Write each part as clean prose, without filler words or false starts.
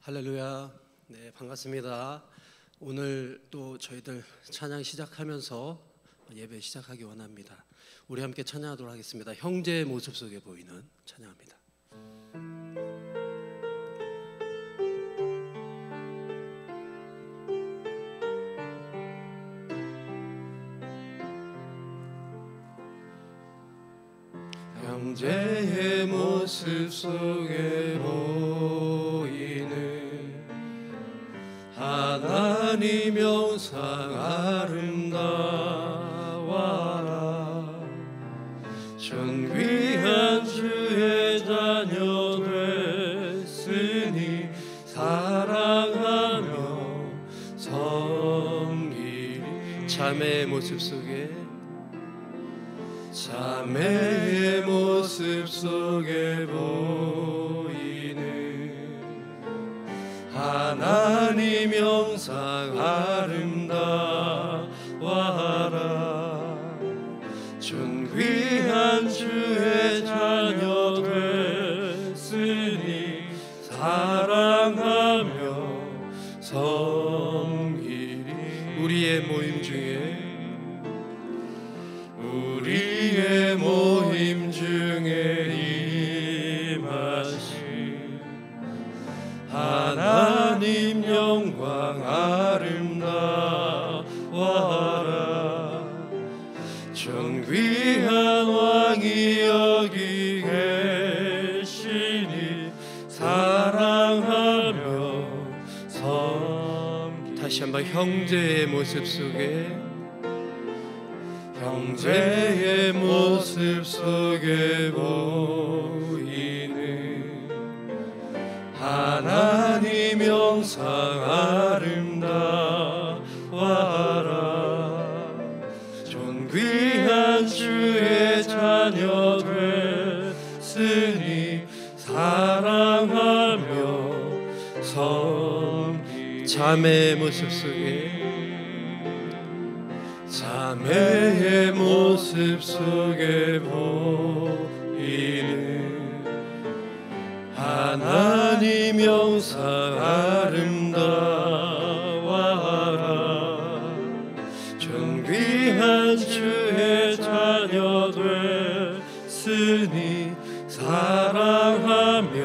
할렐루야. 네, 반갑습니다. 오늘 또 저희들 찬양 시작하면서 예배 시작하기 원합니다. 우리 함께 찬양하도록 하겠습니다. 형제의 모습 속에 보이는 찬양합니다. 형제의 모습 속에 보이는 하나님 영상 아름다워라. 존귀한 주의 자녀 됐으니 사랑하며 섬기리. 자매의 모습 속에 자매의 모습 속에 보이는 하나님 영상 아름다워라. 존귀한 주의 자녀 됐으니 사랑하며 섬기리. 우리의 모임 중에 임하신 하나님 영광 아름다워라. 존귀한 왕이 여기 계시니 사랑하며 섬기리. 다시 한번 형제의 모습 속에 형제의 모습 속에 보이는 하나님 영상 아름다워라. 존귀한 주의 자녀 됐으니 사랑하며 섬기리. 자매의 모습 속에 자매의 모습 속에 보이는 하나님 영상 아름다워라. 존귀한 주의 자녀 됐으니 사랑하며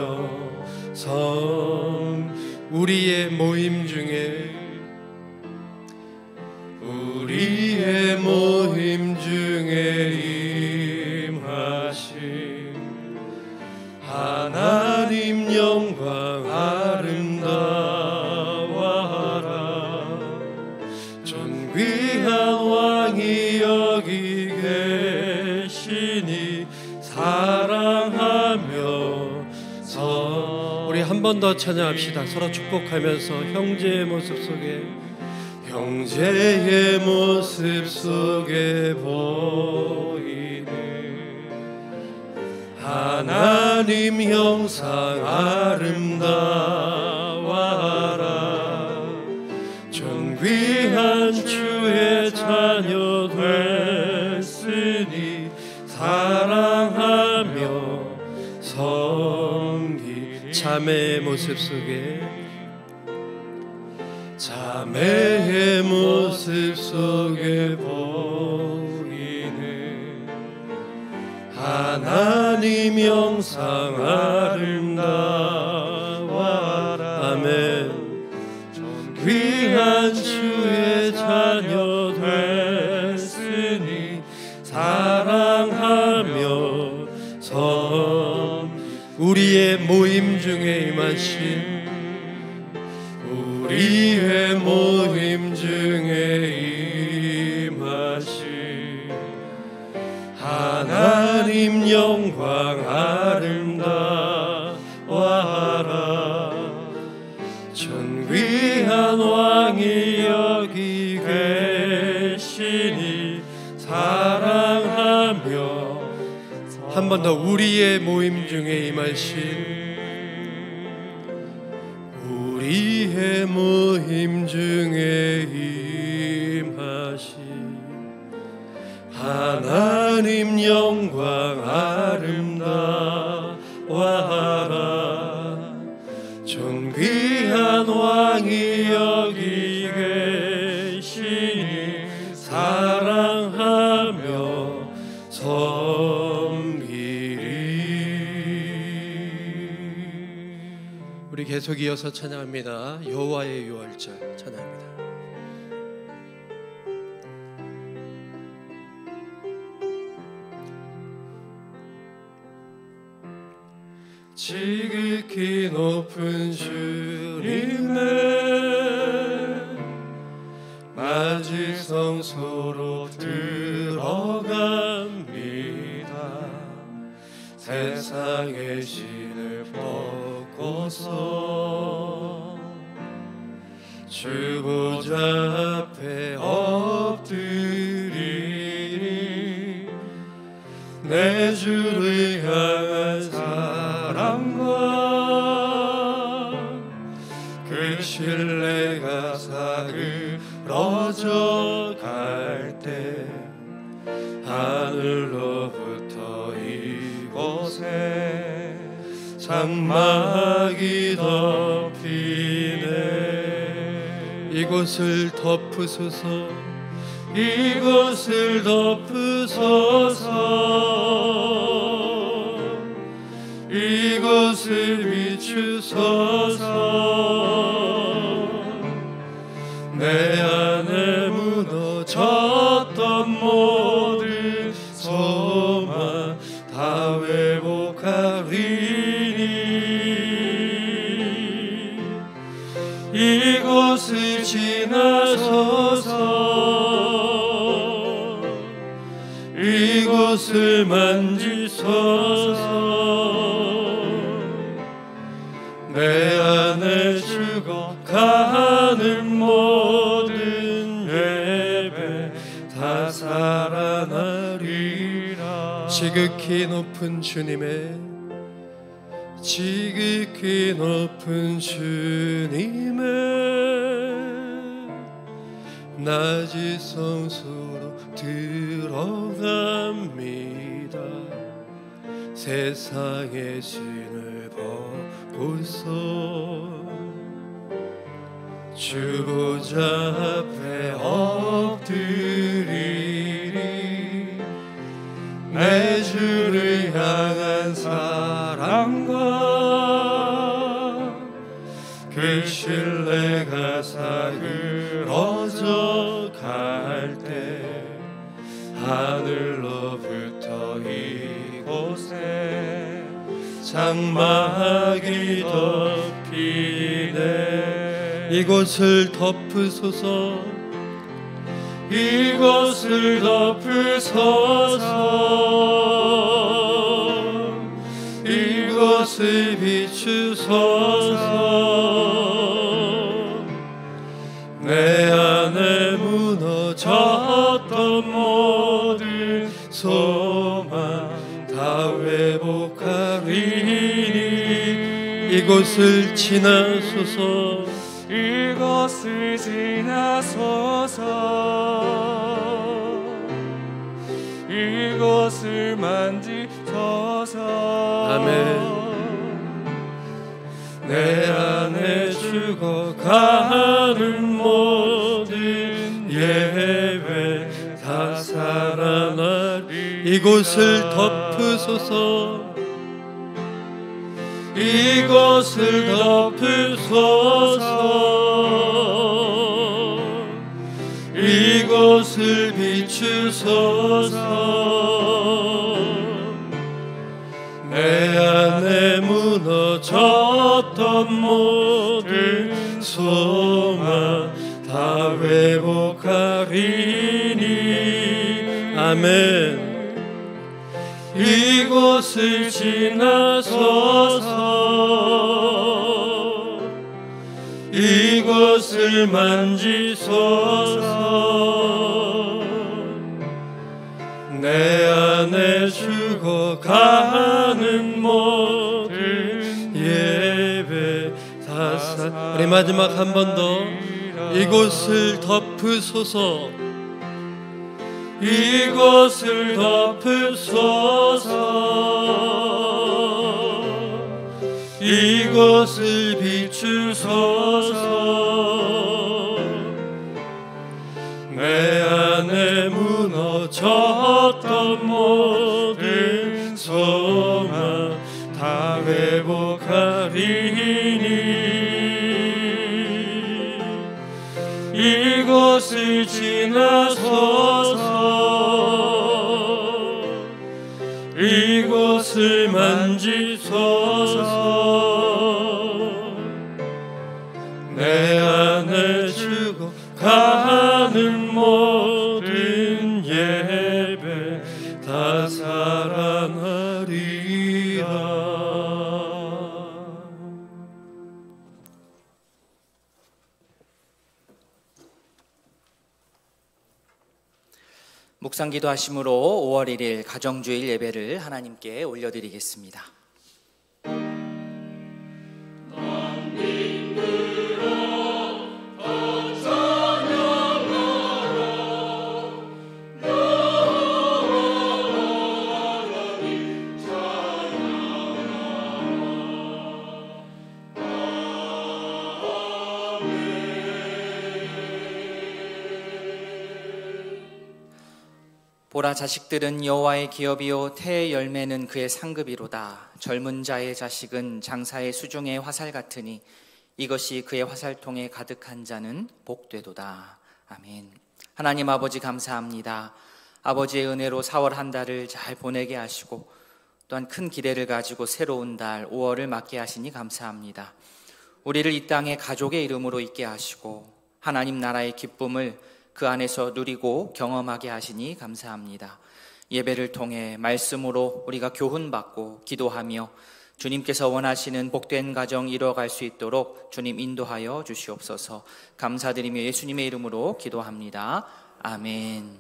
우리의 모임 중에 임하신 하나님 영광 아름다워라. 존귀한 왕이 여기 계시니 사랑하며 우리 한 번 더 찬양합시다. 서로 축복하면서 형제의 모습 속에 형제의 모습 속에 보이는 하나님 형상 아름다워라. 존귀한 주의 자녀 됐으니 사랑하며 섬기리. 자매의 모습 속에 자매의 모습 속에 보이는 하나님 영상 아름다워라. 아멘. 존귀한 주의 자녀 됐으니 사랑하며 우리의 모임 중에 임하신 우리의 모임 중에 임하신 하나님 영광 아름다워라. 존귀한 왕이 여기 계시니 사랑하며 한 번 더 우리의 모임 중에 임하신 우리의 모임 중에 임하신 하나님 영광 아름다워라. 존귀한 당히 여기 계시니 사랑하며 섬기리. 우리 계속 이어서 찬양합니다. 여호와의 유월절 찬양합니다. 지극히 높은 주님의 맞이 성소로 들어갑니다. 세상의 신을 벗고서 주 보좌 앞에 엎드리리. 내 주를 향한 사랑과 그 신뢰가 사그러져 갈 때 하늘로부터 이곳에 장막이 덮이네. 이곳을 덮으소서, 이곳을 덮으소서, 이곳을 비추소서. 내 안에 무너졌던 모든 소망 다 회복하리니. 이곳을 지나소서, 이곳을 만지소서. 내 안에 죽어가는 모든 예배 다 살아나리라. 지극히 높은 주님의 지극히 높은 주님의 낮이 성소로 들어갑니다. 세상의 신을 벗고서 주 보좌 앞에 엎드리리. 내 주를 향한 사랑과 그 신뢰가 사그러져 갈 때 하늘로부터 이곳에 장막이 덮이네. 이곳을 덮으소서, 이곳을 덮으소서, 이곳을 비추소서. 내 안에 무너졌던 모든 소망 다 회복하리니. 이곳을 지나소서, 이곳을 지나소서, 이곳을 만지소서. 아멘. 내 안에 죽어가는 모든 예배 다 살아나리라. 이곳을 덮으소서, 이곳을 덮으소서, 이곳을 비추소서. 내 안에 무너졌던 모든 소망 다 회복하리니. 아멘. 이곳을 지나소서, 이곳을 만지소서. 내 안에 죽어가는 모든 예배 다 우리 마지막 한 번 더. 이곳을 덮으소서, 이곳을 덮으소서, 이것을 비추소서. 내 안에 무너졌던 모든 소망 다 회복하리니 이것을 지나소서. 이것을 만지소서. 내 안에 죽어가는 모든 예배 다 살아나리라. 묵상기도 하심으로 5월 1일 가정주일 예배를 하나님께 올려드리겠습니다. 보라, 자식들은 여호와의 기업이요 태의 열매는 그의 상급이로다. 젊은 자의 자식은 장사의 수중의 화살 같으니 이것이 그의 화살통에 가득한 자는 복되도다. 아멘. 하나님 아버지, 감사합니다. 아버지의 은혜로 4월 한 달을 잘 보내게 하시고 또한 큰 기대를 가지고 새로운 달 5월을 맞게 하시니 감사합니다. 우리를 이 땅에 가족의 이름으로 있게 하시고 하나님 나라의 기쁨을 그 안에서 누리고 경험하게 하시니 감사합니다. 예배를 통해 말씀으로 우리가 교훈받고 기도하며 주님께서 원하시는 복된 가정 이뤄갈 수 있도록 주님 인도하여 주시옵소서. 감사드리며 예수님의 이름으로 기도합니다. 아멘.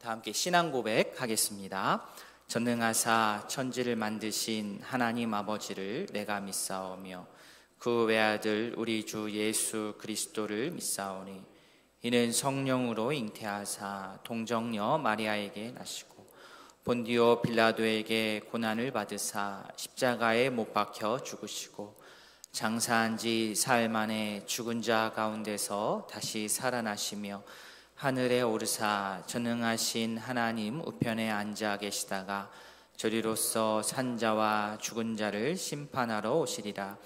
다 함께 신앙 고백하겠습니다. 전능하사 천지를 만드신 하나님 아버지를 내가 믿사오며 그 외아들 우리 주 예수 그리스도를 믿사오니 이는 성령으로 잉태하사 동정녀 마리아에게 나시고 본디오 빌라도에게 고난을 받으사 십자가에 못 박혀 죽으시고 장사한 지 사흘 만에 죽은 자 가운데서 다시 살아나시며 하늘에 오르사 전능하신 하나님 우편에 앉아 계시다가 저리로서 산자와 죽은 자를 심판하러 오시리라.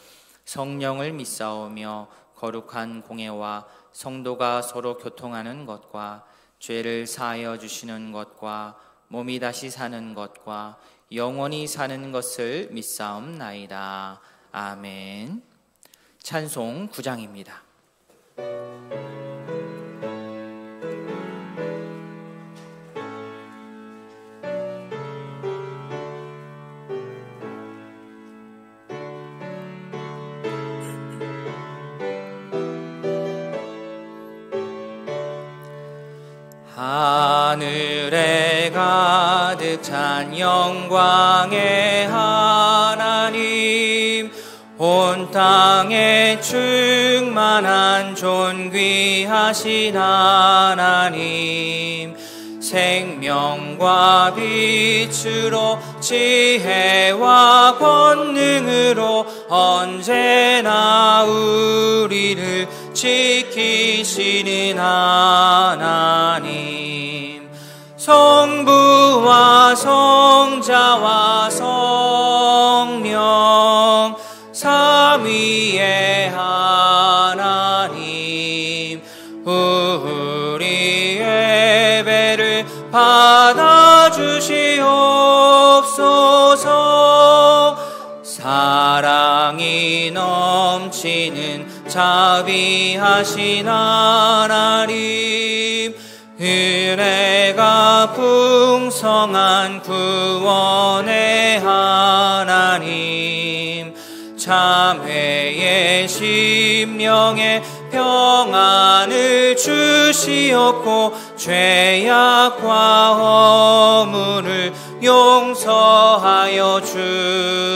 성령을 믿사오며 거룩한 공예와 성도가 서로 교통하는 것과 죄를 사하여 주시는 것과 몸이 다시 사는 것과 영원히 사는 것을 믿사옵나이다. 아멘. 찬송 9장입니다. 하늘에 가득 찬 영광의 하나님, 온 땅에 충만한 존귀하신 하나님, 생명과 빛으로 지혜와 권능으로 언제나 우리를 지키시는 하나님, 성부와 성자와 성령 삼위의 하나님, 우리 예배를 받아주시옵소서. 사랑이 넘치는 자비하신 하나님, 은혜가 풍성한 구원의 하나님, 참회의 심령에 평안을 주시옵고 죄악과 허물을 용서하여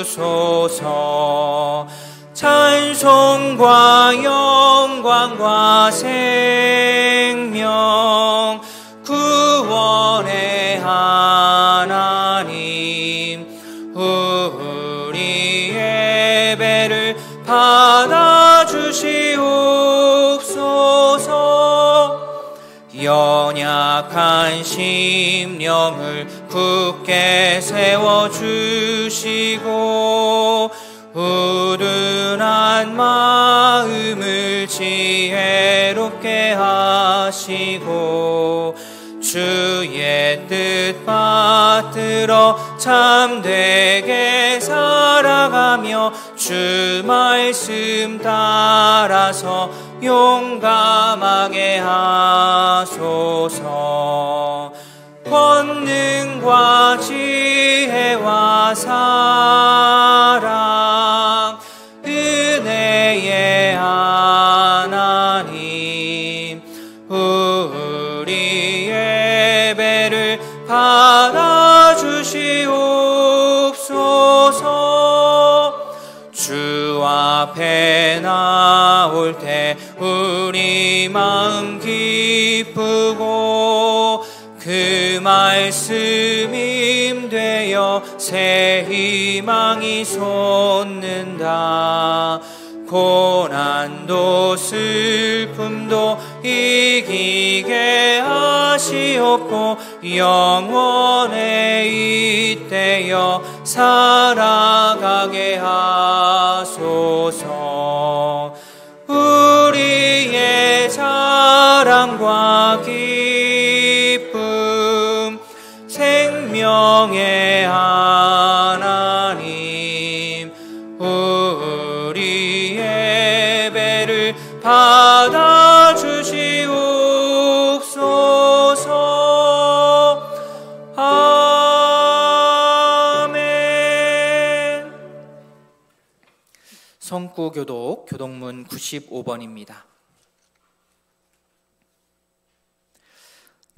주소서. 찬송과 영광과 생명 구원의 하나님, 우리의 예배를 받아주시옵소서. 연약한 심령을 굳게 세워주시고 우둔한 마음을 지혜롭게 하시고 주의 뜻 받들어 참되게 살아가며 주 말씀 따라서 용감하게 하소서. 권능과 지혜와 사랑 은혜의 하나님, 우리 예배를 받아주시옵소서. 주 앞에 나올 때 우리 마음 기쁘고 그 말씀 임되어 새 희망이 솟는다. 고난도 슬픔도 이기게 하시옵고 영원에 잇대어 살아가게 하소서. 우리의 자랑과 기쁨 생명의 하나님, 우리 예배를 받아주시옵소서. 아멘. 성구교독 교독문 95번입니다.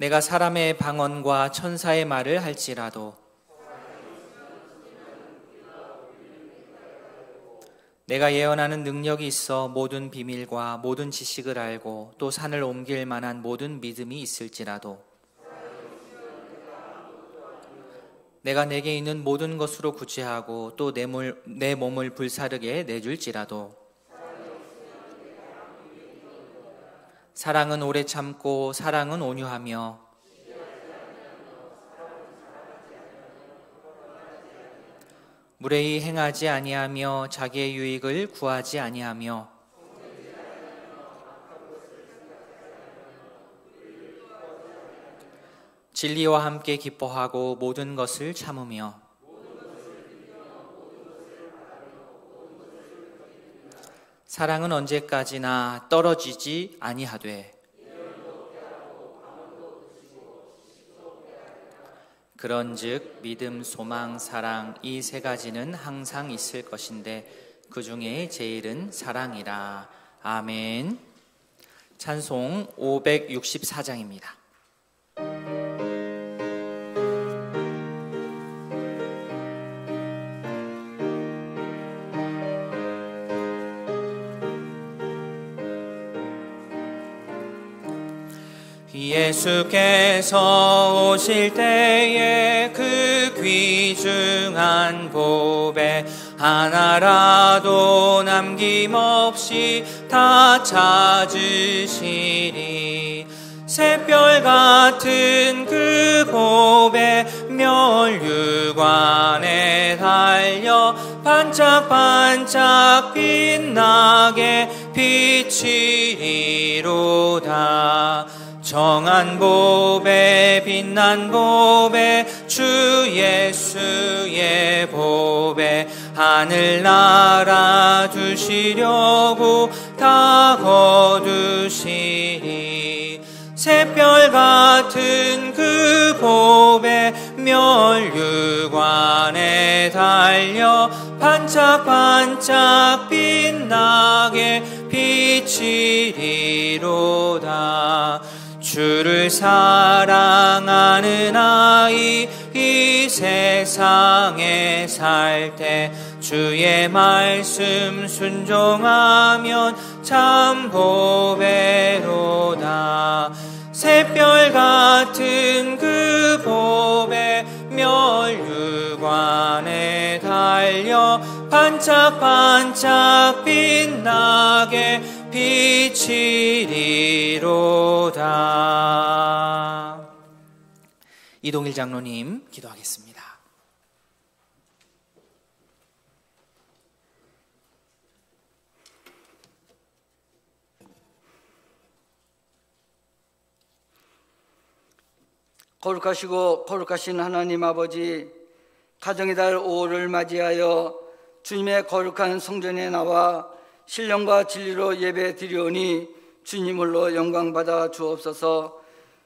내가 사람의 방언과 천사의 말을 할지라도 내가 예언하는 능력이 있어 모든 비밀과 모든 지식을 알고 또 산을 옮길 만한 모든 믿음이 있을지라도 내가 내게 있는 모든 것으로 구제하고 또 내 몸을 불사르게 내줄지라도 사랑은 오래 참고 사랑은 온유하며 무례히 행하지 아니하며 자기의 유익을 구하지 아니하며 진리와 함께 기뻐하고 모든 것을 참으며 사랑은 언제까지나 떨어지지 아니하되 그런즉 믿음, 소망, 사랑 이 세 가지는 항상 있을 것인데 그 중에 제일은 사랑이라. 아멘. 찬송 564장입니다. 예수께서 오실 때에 그 귀중한 보배 하나라도 남김없이 다 찾으시리. 샛별 같은 그 보배 멸류관에 달려 반짝반짝 빛나게 비치리로다. 정한 보배 빛난 보배 주 예수의 보배 하늘나라 두시려고 다 거두시리. 샛별 같은 그 보배 멸류관에 달려 반짝반짝 빛나게 비치리로다. 주를 사랑하는 아이 이 세상에 살 때 주의 말씀 순종하면 참 보배로다. 샛별 같은 그 보배 멸류관에 달려 반짝반짝 반짝반짝 빛나게 비치리로다. 이동일 장로님 기도하겠습니다. 거룩하시고 거룩하신 하나님 아버지, 가정의 달 5월을 맞이하여 주님의 거룩한 성전에 나와 신령과 진리로 예배 드리오니 주님을로 영광받아 주옵소서.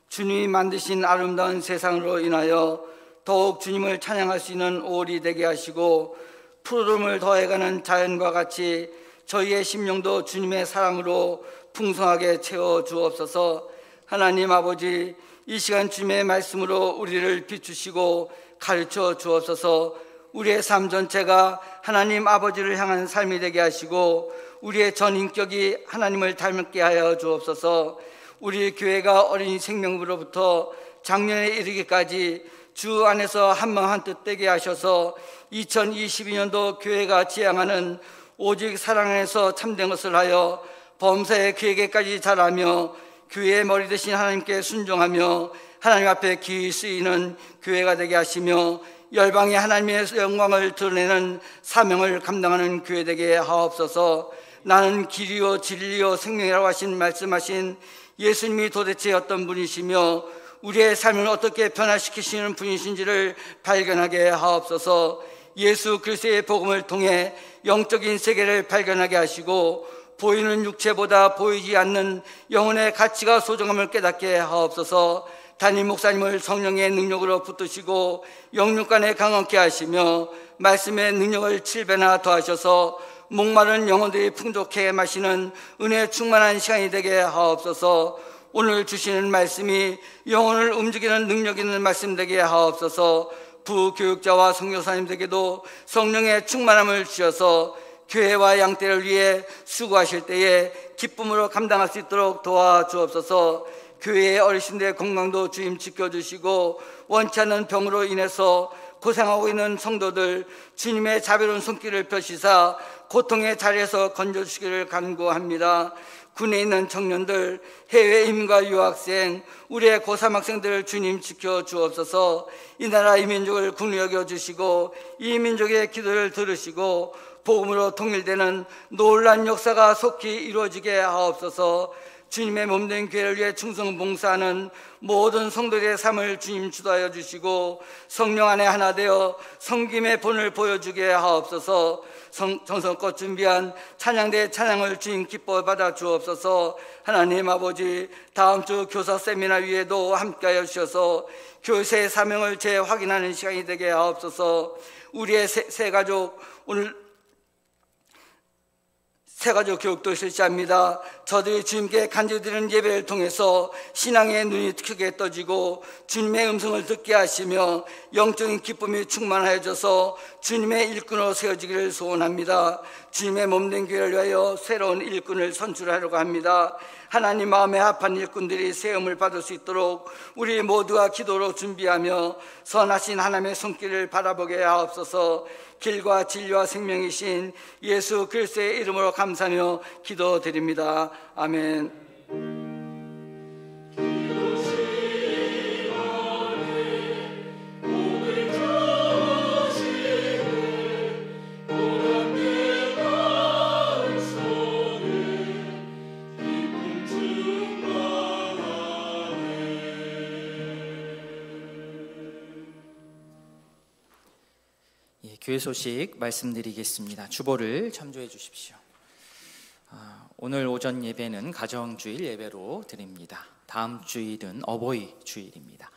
주님이 만드신 아름다운 세상으로 인하여 더욱 주님을 찬양할 수 있는 5월이 되게 하시고, 푸르름을 더해가는 자연과 같이 저희의 심령도 주님의 사랑으로 풍성하게 채워 주옵소서. 하나님 아버지, 이 시간 주님의 말씀으로 우리를 비추시고 가르쳐 주옵소서. 우리의 삶 전체가 하나님 아버지를 향한 삶이 되게 하시고 우리의 전 인격이 하나님을 닮게 하여 주옵소서. 우리 교회가 어린이 생명부로부터 작년에 이르기까지 주 안에서 한마음 한뜻 되게 하셔서 2022년도 교회가 지향하는 오직 사랑 안에서 참된 것을 하여 범사의 그에게까지 자라며 교회의 머리 되신 하나님께 순종하며 하나님 앞에 기이 쓰이는 교회가 되게 하시며 열방의 하나님의 영광을 드러내는 사명을 감당하는 교회 되게 하옵소서. 나는 길이요 진리요 생명이라고 말씀하신 예수님이 도대체 어떤 분이시며 우리의 삶을 어떻게 변화시키시는 분이신지를 발견하게 하옵소서. 예수 그리스도의 복음을 통해 영적인 세계를 발견하게 하시고 보이는 육체보다 보이지 않는 영혼의 가치가 소중함을 깨닫게 하옵소서. 담임 목사님을 성령의 능력으로 붙드시고 영육간에 강건케 하시며 말씀의 능력을 7배나 더하셔서 목마른 영혼들이 풍족해 마시는 은혜 충만한 시간이 되게 하옵소서. 오늘 주시는 말씀이 영혼을 움직이는 능력 있는 말씀 되게 하옵소서. 부교육자와 선교사님들에게도 성령의 충만함을 주셔서 교회와 양떼를 위해 수고하실 때에 기쁨으로 감당할 수 있도록 도와주옵소서. 교회의 어르신들의 건강도 주님 지켜주시고 원치 않는 병으로 인해서 고생하고 있는 성도들 주님의 자비로운 손길을 펴시사 고통의 자리에서 건져주시기를 간구합니다. 군에 있는 청년들, 해외 이민과 유학생, 우리의 고3 학생들을 주님 지켜주옵소서. 이 나라 이 민족을 긍휼히 여겨주시고 이 민족의 기도를 들으시고 복음으로 통일되는 놀라운 역사가 속히 이루어지게 하옵소서. 주님의 몸된 교회를 위해 충성 봉사하는 모든 성도들의 삶을 주님 주도하여 주시고 성령 안에 하나 되어 섬김의 본을 보여주게 하옵소서. 정성껏 준비한 찬양대의 찬양을 주님 기뻐 받아 주옵소서. 하나님 아버지, 다음 주 교사 세미나 위에도 함께하여 주셔서 교세의 사명을 재확인하는 시간이 되게 하옵소서. 우리의 새 가족, 오늘 새가족 교육도 실시합니다. 저들이 주님께 간절드리는 예배를 통해서 신앙의 눈이 크게 떠지고 주님의 음성을 듣게 하시며 영적인 기쁨이 충만하여져서 주님의 일꾼으로 세워지기를 소원합니다. 주님의 몸된 교회를 위하여 새로운 일꾼을 선출하려고 합니다. 하나님 마음에 합한 일꾼들이 세움을 받을 수 있도록 우리 모두가 기도로 준비하며 선하신 하나님의 손길을 바라보게 하옵소서. 길과 진리와 생명이신 예수 그리스도의 이름으로 감사하며 기도드립니다. 아멘. 교회 소식 말씀드리겠습니다. 주보를 참조해 주십시오. 오늘 오전 예배는 가정주일 예배로 드립니다. 다음 주일은 어버이 주일입니다.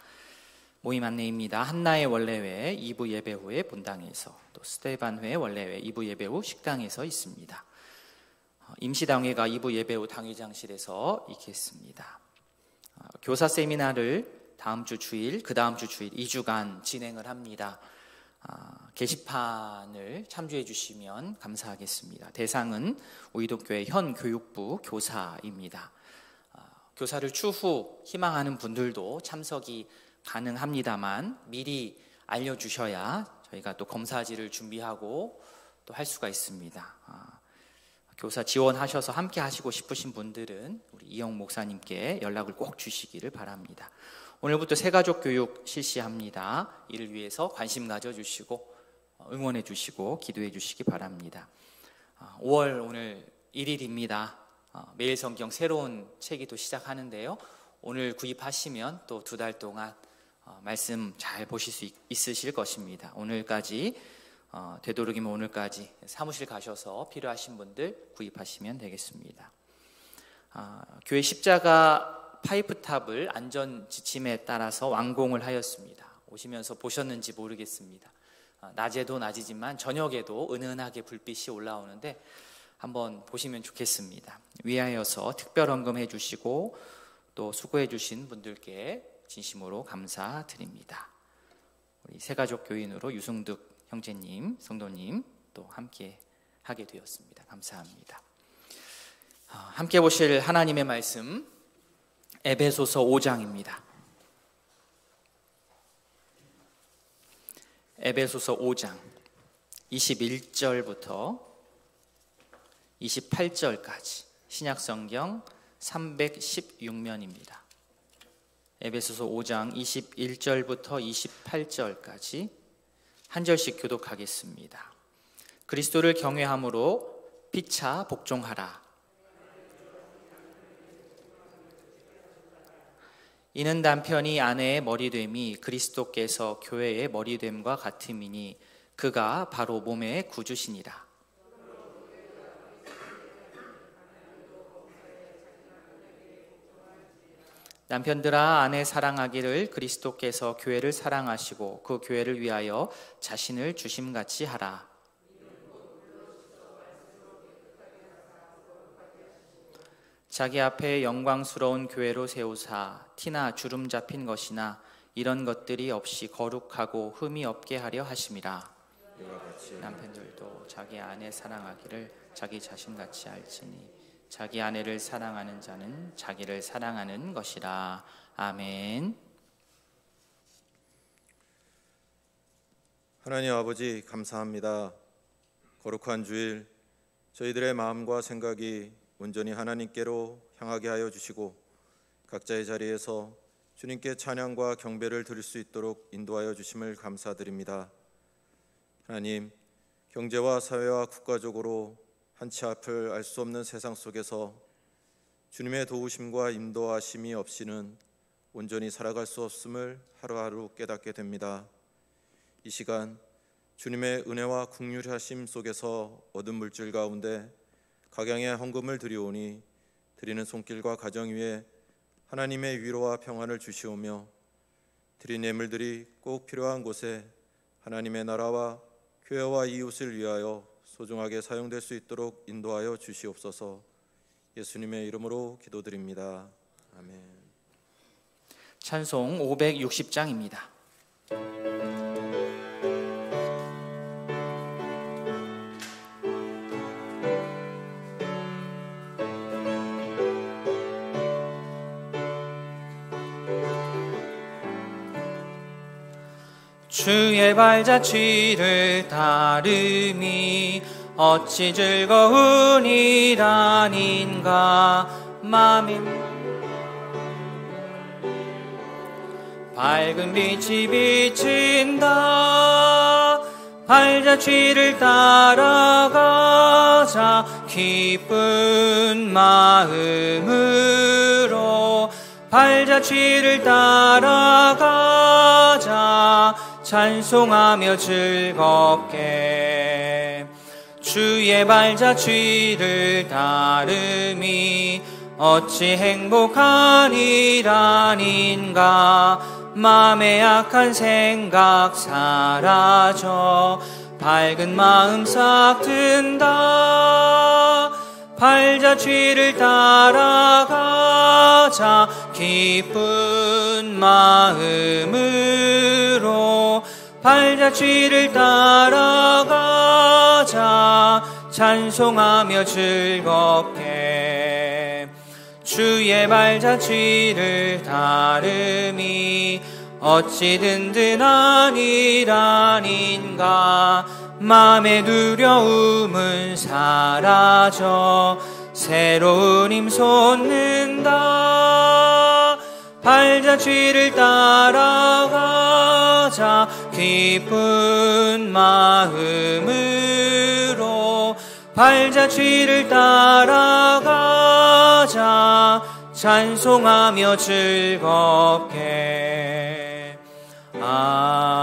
모임 안내입니다. 한나의 원래회 2부 예배 후에 본당에서, 또 스테반회 원래회 2부 예배 후 식당에서 있습니다. 임시당회가 2부 예배 후 당회장실에서 있겠습니다. 교사 세미나를 다음 주 주일, 그 다음 주 주일 2주간 진행을 합니다. 게시판을 참조해 주시면 감사하겠습니다. 대상은 오이도교회 현 교육부 교사입니다. 교사를 추후 희망하는 분들도 참석이 가능합니다만 미리 알려주셔야 저희가 또 검사지를 준비하고 또 할 수가 있습니다. 교사 지원하셔서 함께 하시고 싶으신 분들은 우리 이영 목사님께 연락을 꼭 주시기를 바랍니다. 오늘부터 새가족 교육 실시합니다. 이를 위해서 관심 가져주시고 응원해 주시고 기도해 주시기 바랍니다. 5월 오늘 1일입니다. 매일 성경 새로운 책이 또 시작하는데요. 오늘 구입하시면 또 2달 동안 말씀 잘 보실 수 있으실 것입니다. 오늘까지 되도록이면 오늘까지 사무실 가셔서 필요하신 분들 구입하시면 되겠습니다. 교회 십자가 파이프탑을 안전 지침에 따라서 완공을 하였습니다. 오시면서 보셨는지 모르겠습니다. 낮에도 낮이지만 저녁에도 은은하게 불빛이 올라오는데 한번 보시면 좋겠습니다. 위하여서 특별 헌금해 주시고 또 수고해 주신 분들께 진심으로 감사드립니다. 우리 새가족 교인으로 유승득 형제님, 성도님 또 함께 하게 되었습니다. 감사합니다. 함께 보실 하나님의 말씀 에베소서 5장입니다. 에베소서 5장 21절부터 28절까지 신약성경 316면입니다. 에베소서 5장 21절부터 28절까지 한 절씩 교독하겠습니다. 그리스도를 경외함으로 피차 복종하라. 이는 남편이 아내의 머리됨이 그리스도께서 교회의 머리됨과 같음이니 그가 바로 몸의 구주시니라. 남편들아 아내 사랑하기를 그리스도께서 교회를 사랑하시고 그 교회를 위하여 자신을 주심같이 하라. 자기 앞에 영광스러운 교회로 세우사 티나 주름 잡힌 것이나 이런 것들이 없이 거룩하고 흠이 없게 하려 하심이라. 남편들도 자기 아내 사랑하기를 자기 자신같이 알지니 자기 아내를 사랑하는 자는 자기를 사랑하는 것이라. 아멘. 하나님 아버지 감사합니다. 거룩한 주일 저희들의 마음과 생각이 온전히 하나님께로 향하게 하여 주시고 각자의 자리에서 주님께 찬양과 경배를 드릴 수 있도록 인도하여 주심을 감사드립니다. 하나님, 경제와 사회와 국가적으로 한치 앞을 알 수 없는 세상 속에서 주님의 도우심과 인도하심이 없이는 온전히 살아갈 수 없음을 하루하루 깨닫게 됩니다. 이 시간 주님의 은혜와 긍휼하심 속에서 얻은 물질 가운데 각양의 헌금을 드리오니 드리는 손길과 가정 위에 하나님의 위로와 평안을 주시오며 드린 예물들이 꼭 필요한 곳에 하나님의 나라와 교회와 이웃을 위하여 소중하게 사용될 수 있도록 인도하여 주시옵소서. 예수님의 이름으로 기도드립니다. 아멘. 찬송 560장입니다. 주의 발자취를 따름이 어찌 즐거운 일 아닌가. 맘에 밝은 빛이 비친다. 발자취를 따라가자. 기쁜 마음으로 발자취를 따라가자. 찬송하며 즐겁게 주의 발자취를 따름이 어찌 행복한 일 아닌가. 맘에 약한 생각 사라져 밝은 마음 싹 든다. 발자취를 따라가자. 기쁜 마음으로 발자취를 따라가자. 찬송하며 즐겁게 주의 발자취를 따름이 어찌 든든하니라닌가. 마음의 두려움은 사라져 새로운 힘 솟는다. 발자취를 따라가자 기쁜 마음으로. 발자취를 따라가자 찬송하며 즐겁게. 아멘.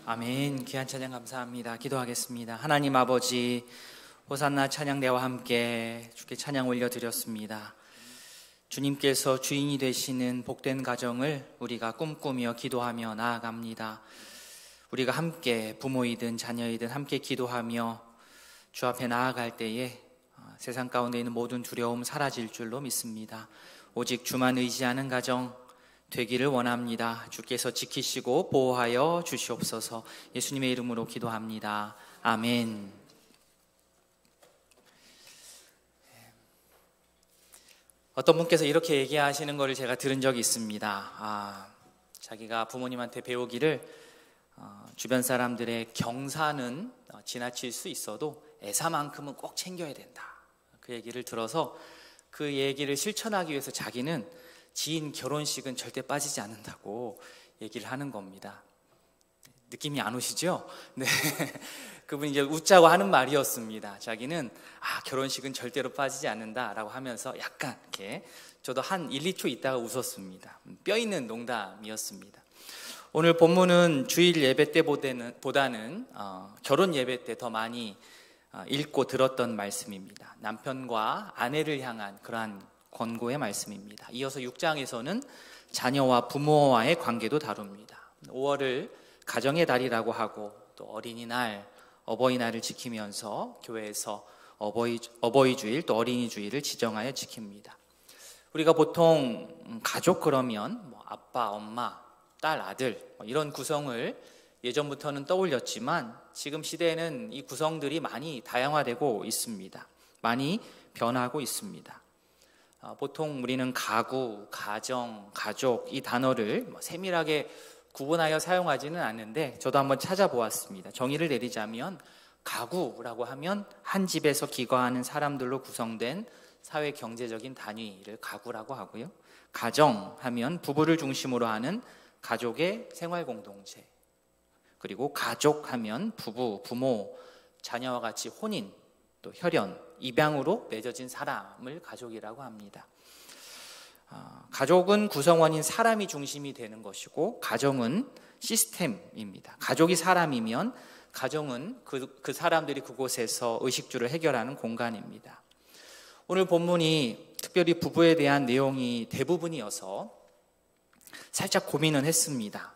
아멘. 귀한 찬양 감사합니다. 기도하겠습니다. 하나님 아버지, 호산나 찬양대와 함께 주께 찬양 올려드렸습니다. 주님께서 주인이 되시는 복된 가정을 우리가 꿈꾸며 기도하며 나아갑니다. 우리가 함께 부모이든 자녀이든 함께 기도하며 주 앞에 나아갈 때에 세상 가운데 있는 모든 두려움 사라질 줄로 믿습니다. 오직 주만 의지하는 가정 되기를 원합니다. 주께서 지키시고 보호하여 주시옵소서. 예수님의 이름으로 기도합니다. 아멘. 어떤 분께서 이렇게 얘기하시는 것을 제가 들은 적이 있습니다. 자기가 부모님한테 배우기를 주변 사람들의 경사는 지나칠 수 있어도 애사만큼은 꼭 챙겨야 된다. 그 얘기를 들어서 그 얘기를 실천하기 위해서 자기는 지인 결혼식은 절대 빠지지 않는다고 얘기를 하는 겁니다. 느낌이 안 오시죠? 네. 그분이 이제 웃자고 하는 말이었습니다. 자기는 결혼식은 절대로 빠지지 않는다라고 하면서 약간 이렇게 저도 한 1, 2초 있다가 웃었습니다. 뼈 있는 농담이었습니다. 오늘 본문은 주일 예배 때보다는 결혼 예배 때 더 많이 읽고 들었던 말씀입니다. 남편과 아내를 향한 그러한 권고의 말씀입니다. 이어서 6장에서는 자녀와 부모와의 관계도 다룹니다. 5월을 가정의 달이라고 하고 또 어린이날, 어버이날을 지키면서 교회에서 어버이 주일 또 어린이 주일을 지정하여 지킵니다. 우리가 보통 가족 그러면 뭐 아빠, 엄마, 딸, 아들 이런 구성을 예전부터는 떠올렸지만 지금 시대에는 이 구성들이 많이 다양화되고 있습니다. 많이 변하고 있습니다. 보통 우리는 가구, 가정, 가족 이 단어를 세밀하게 구분하여 사용하지는 않는데 저도 한번 찾아보았습니다. 정의를 내리자면 가구라고 하면 한 집에서 기거하는 사람들로 구성된 사회 경제적인 단위를 가구라고 하고요. 가정하면 부부를 중심으로 하는 가족의 생활 공동체, 그리고 가족하면 부부, 부모, 자녀와 같이 혼인, 또 혈연, 입양으로 맺어진 사람을 가족이라고 합니다. 가족은 구성원인 사람이 중심이 되는 것이고 가정은 시스템입니다. 가족이 사람이면 가정은 그 사람들이 그곳에서 의식주를 해결하는 공간입니다. 오늘 본문이 특별히 부부에 대한 내용이 대부분이어서 살짝 고민은 했습니다.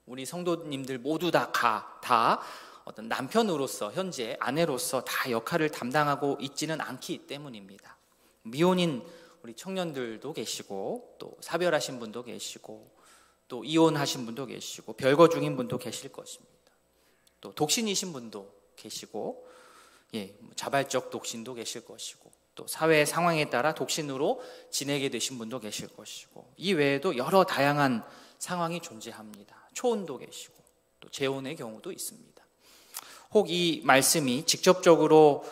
우리 성도님들 모두 다 어떤 남편으로서 현재 아내로서 다 역할을 담당하고 있지는 않기 때문입니다. 미혼인 우리 청년들도 계시고 또 사별하신 분도 계시고 또 이혼하신 분도 계시고 별거 중인 분도 계실 것입니다. 또 독신이신 분도 계시고 자발적 독신도 계실 것이고 또 사회 상황에 따라 독신으로 지내게 되신 분도 계실 것이고 이 외에도 여러 다양한 상황이 존재합니다. 초혼도 계시고 또 재혼의 경우도 있습니다. 혹 이 말씀이 직접적으로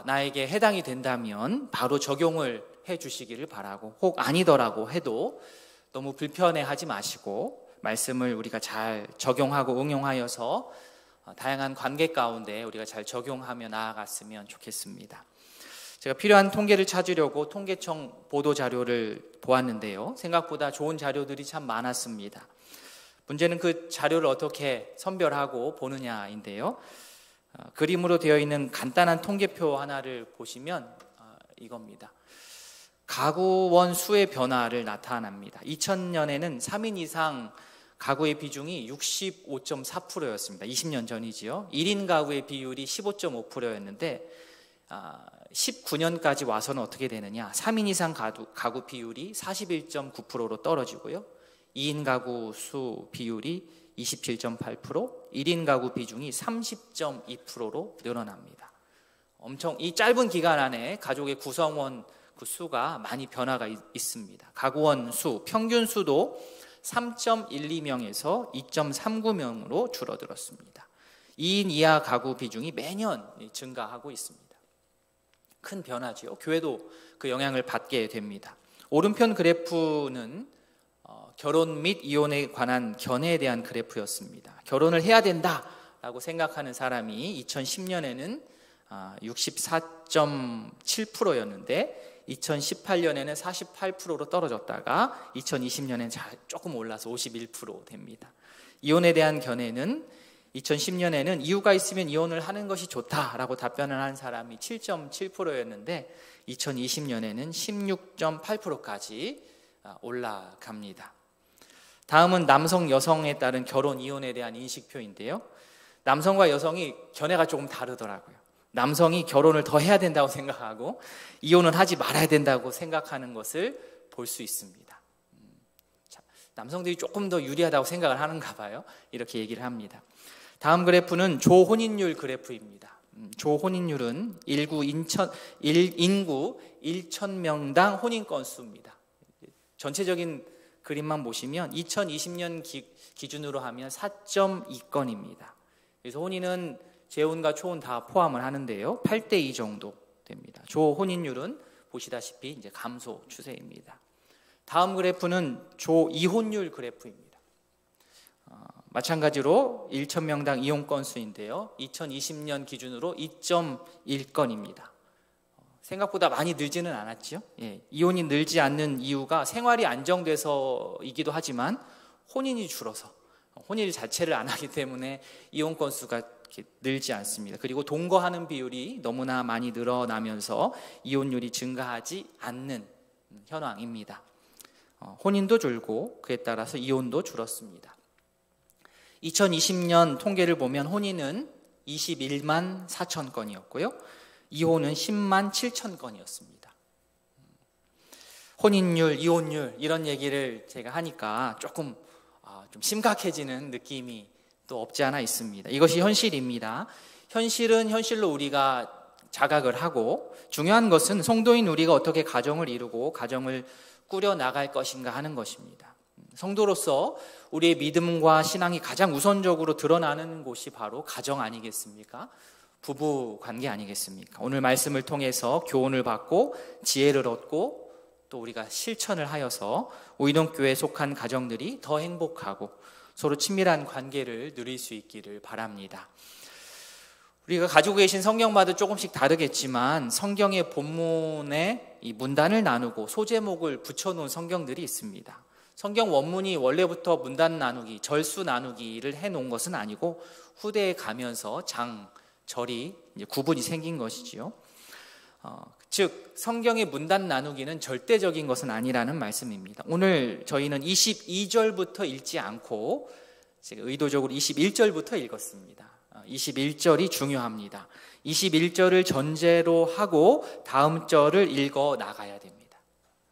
나에게 해당이 된다면 바로 적용을 해 주시기를 바라고 혹 아니더라고 해도 너무 불편해하지 마시고 말씀을 우리가 잘 적용하고 응용하여서 다양한 관계 가운데 우리가 잘 적용하며 나아갔으면 좋겠습니다. 제가 필요한 통계를 찾으려고 통계청 보도자료를 보았는데요. 생각보다 좋은 자료들이 참 많았습니다. 문제는 그 자료를 어떻게 선별하고 보느냐인데요. 그림으로 되어 있는 간단한 통계표 하나를 보시면 이겁니다. 가구원 수의 변화를 나타납니다. 2000년에는 3인 이상 가구의 비중이 65.4%였습니다. 20년 전이지요. 1인 가구의 비율이 15.5%였는데 19년까지 와서는 어떻게 되느냐. 3인 이상 가구 비율이 41.9%로 떨어지고요. 2인 가구 수 비율이 27.8%, 1인 가구 비중이 30.2%로 늘어납니다. 엄청 이 짧은 기간 안에 가족의 구성원 그 수가 많이 변화가 있습니다. 가구원 수, 평균 수도 3.12명에서 2.39명으로 줄어들었습니다. 2인 이하 가구 비중이 매년 증가하고 있습니다. 큰 변화지요. 교회도 그 영향을 받게 됩니다. 오른편 그래프는 결혼 및 이혼에 관한 견해에 대한 그래프였습니다. 결혼을 해야 된다라고 생각하는 사람이 2010년에는 64.7%였는데 2018년에는 48%로 떨어졌다가 2020년에는 조금 올라서 51% 됩니다. 이혼에 대한 견해는 2010년에는 이유가 있으면 이혼을 하는 것이 좋다라고 답변을 한 사람이 7.7%였는데 2020년에는 16.8%까지 올라갑니다. 다음은 남성, 여성에 따른 결혼, 이혼에 대한 인식표인데요. 남성과 여성이 견해가 조금 다르더라고요. 남성이 결혼을 더 해야 된다고 생각하고 이혼은 하지 말아야 된다고 생각하는 것을 볼 수 있습니다. 남성들이 조금 더 유리하다고 생각을 하는가 봐요. 이렇게 얘기를 합니다. 다음 그래프는 조혼인율 그래프입니다. 조혼인율은 인구 1,000명당 혼인 건수입니다. 전체적인 그림만 보시면 2020년 기준으로 하면 4.2건입니다. 그래서 혼인은 재혼과 초혼 다 포함을 하는데요. 8대2 정도 됩니다. 조혼인율은 보시다시피 이제 감소 추세입니다. 다음 그래프는 조이혼율 그래프입니다. 마찬가지로 1,000명당 이혼 건수인데요. 2020년 기준으로 2.1건입니다. 생각보다 많이 늘지는 않았죠. 이혼이 늘지 않는 이유가 생활이 안정돼서이기도 하지만 혼인이 줄어서 혼인 자체를 안 하기 때문에 이혼 건수가 늘지 않습니다. 그리고 동거하는 비율이 너무나 많이 늘어나면서 이혼율이 증가하지 않는 현황입니다. 혼인도 줄고 그에 따라서 이혼도 줄었습니다. 2020년 통계를 보면 혼인은 21만 4천 건이었고요. 이혼은 10만 7천 건이었습니다. 혼인율, 이혼율 이런 얘기를 제가 하니까 조금 좀 심각해지는 느낌이 또 없지 않아 있습니다. 이것이 현실입니다. 현실은 현실로 우리가 자각을 하고, 중요한 것은 성도인 우리가 어떻게 가정을 이루고 가정을 꾸려 나갈 것인가 하는 것입니다. 성도로서 우리의 믿음과 신앙이 가장 우선적으로 드러나는 곳이 바로 가정 아니겠습니까? 부부 관계 아니겠습니까? 오늘 말씀을 통해서 교훈을 받고 지혜를 얻고 또 우리가 실천을 하여서 우이동교회에 속한 가정들이 더 행복하고 서로 친밀한 관계를 누릴 수 있기를 바랍니다. 우리가 가지고 계신 성경마다 조금씩 다르겠지만 성경의 본문에 이 문단을 나누고 소제목을 붙여놓은 성경들이 있습니다. 성경 원문이 원래부터 문단 나누기, 절수 나누기를 해놓은 것은 아니고 후대에 가면서 장, 절이 이제 구분이 생긴 것이지요. 즉 성경의 문단 나누기는 절대적인 것은 아니라는 말씀입니다. 오늘 저희는 22절부터 읽지 않고 제가 의도적으로 21절부터 읽었습니다. 21절이 중요합니다. 21절을 전제로 하고 다음 절을 읽어 나가야 됩니다.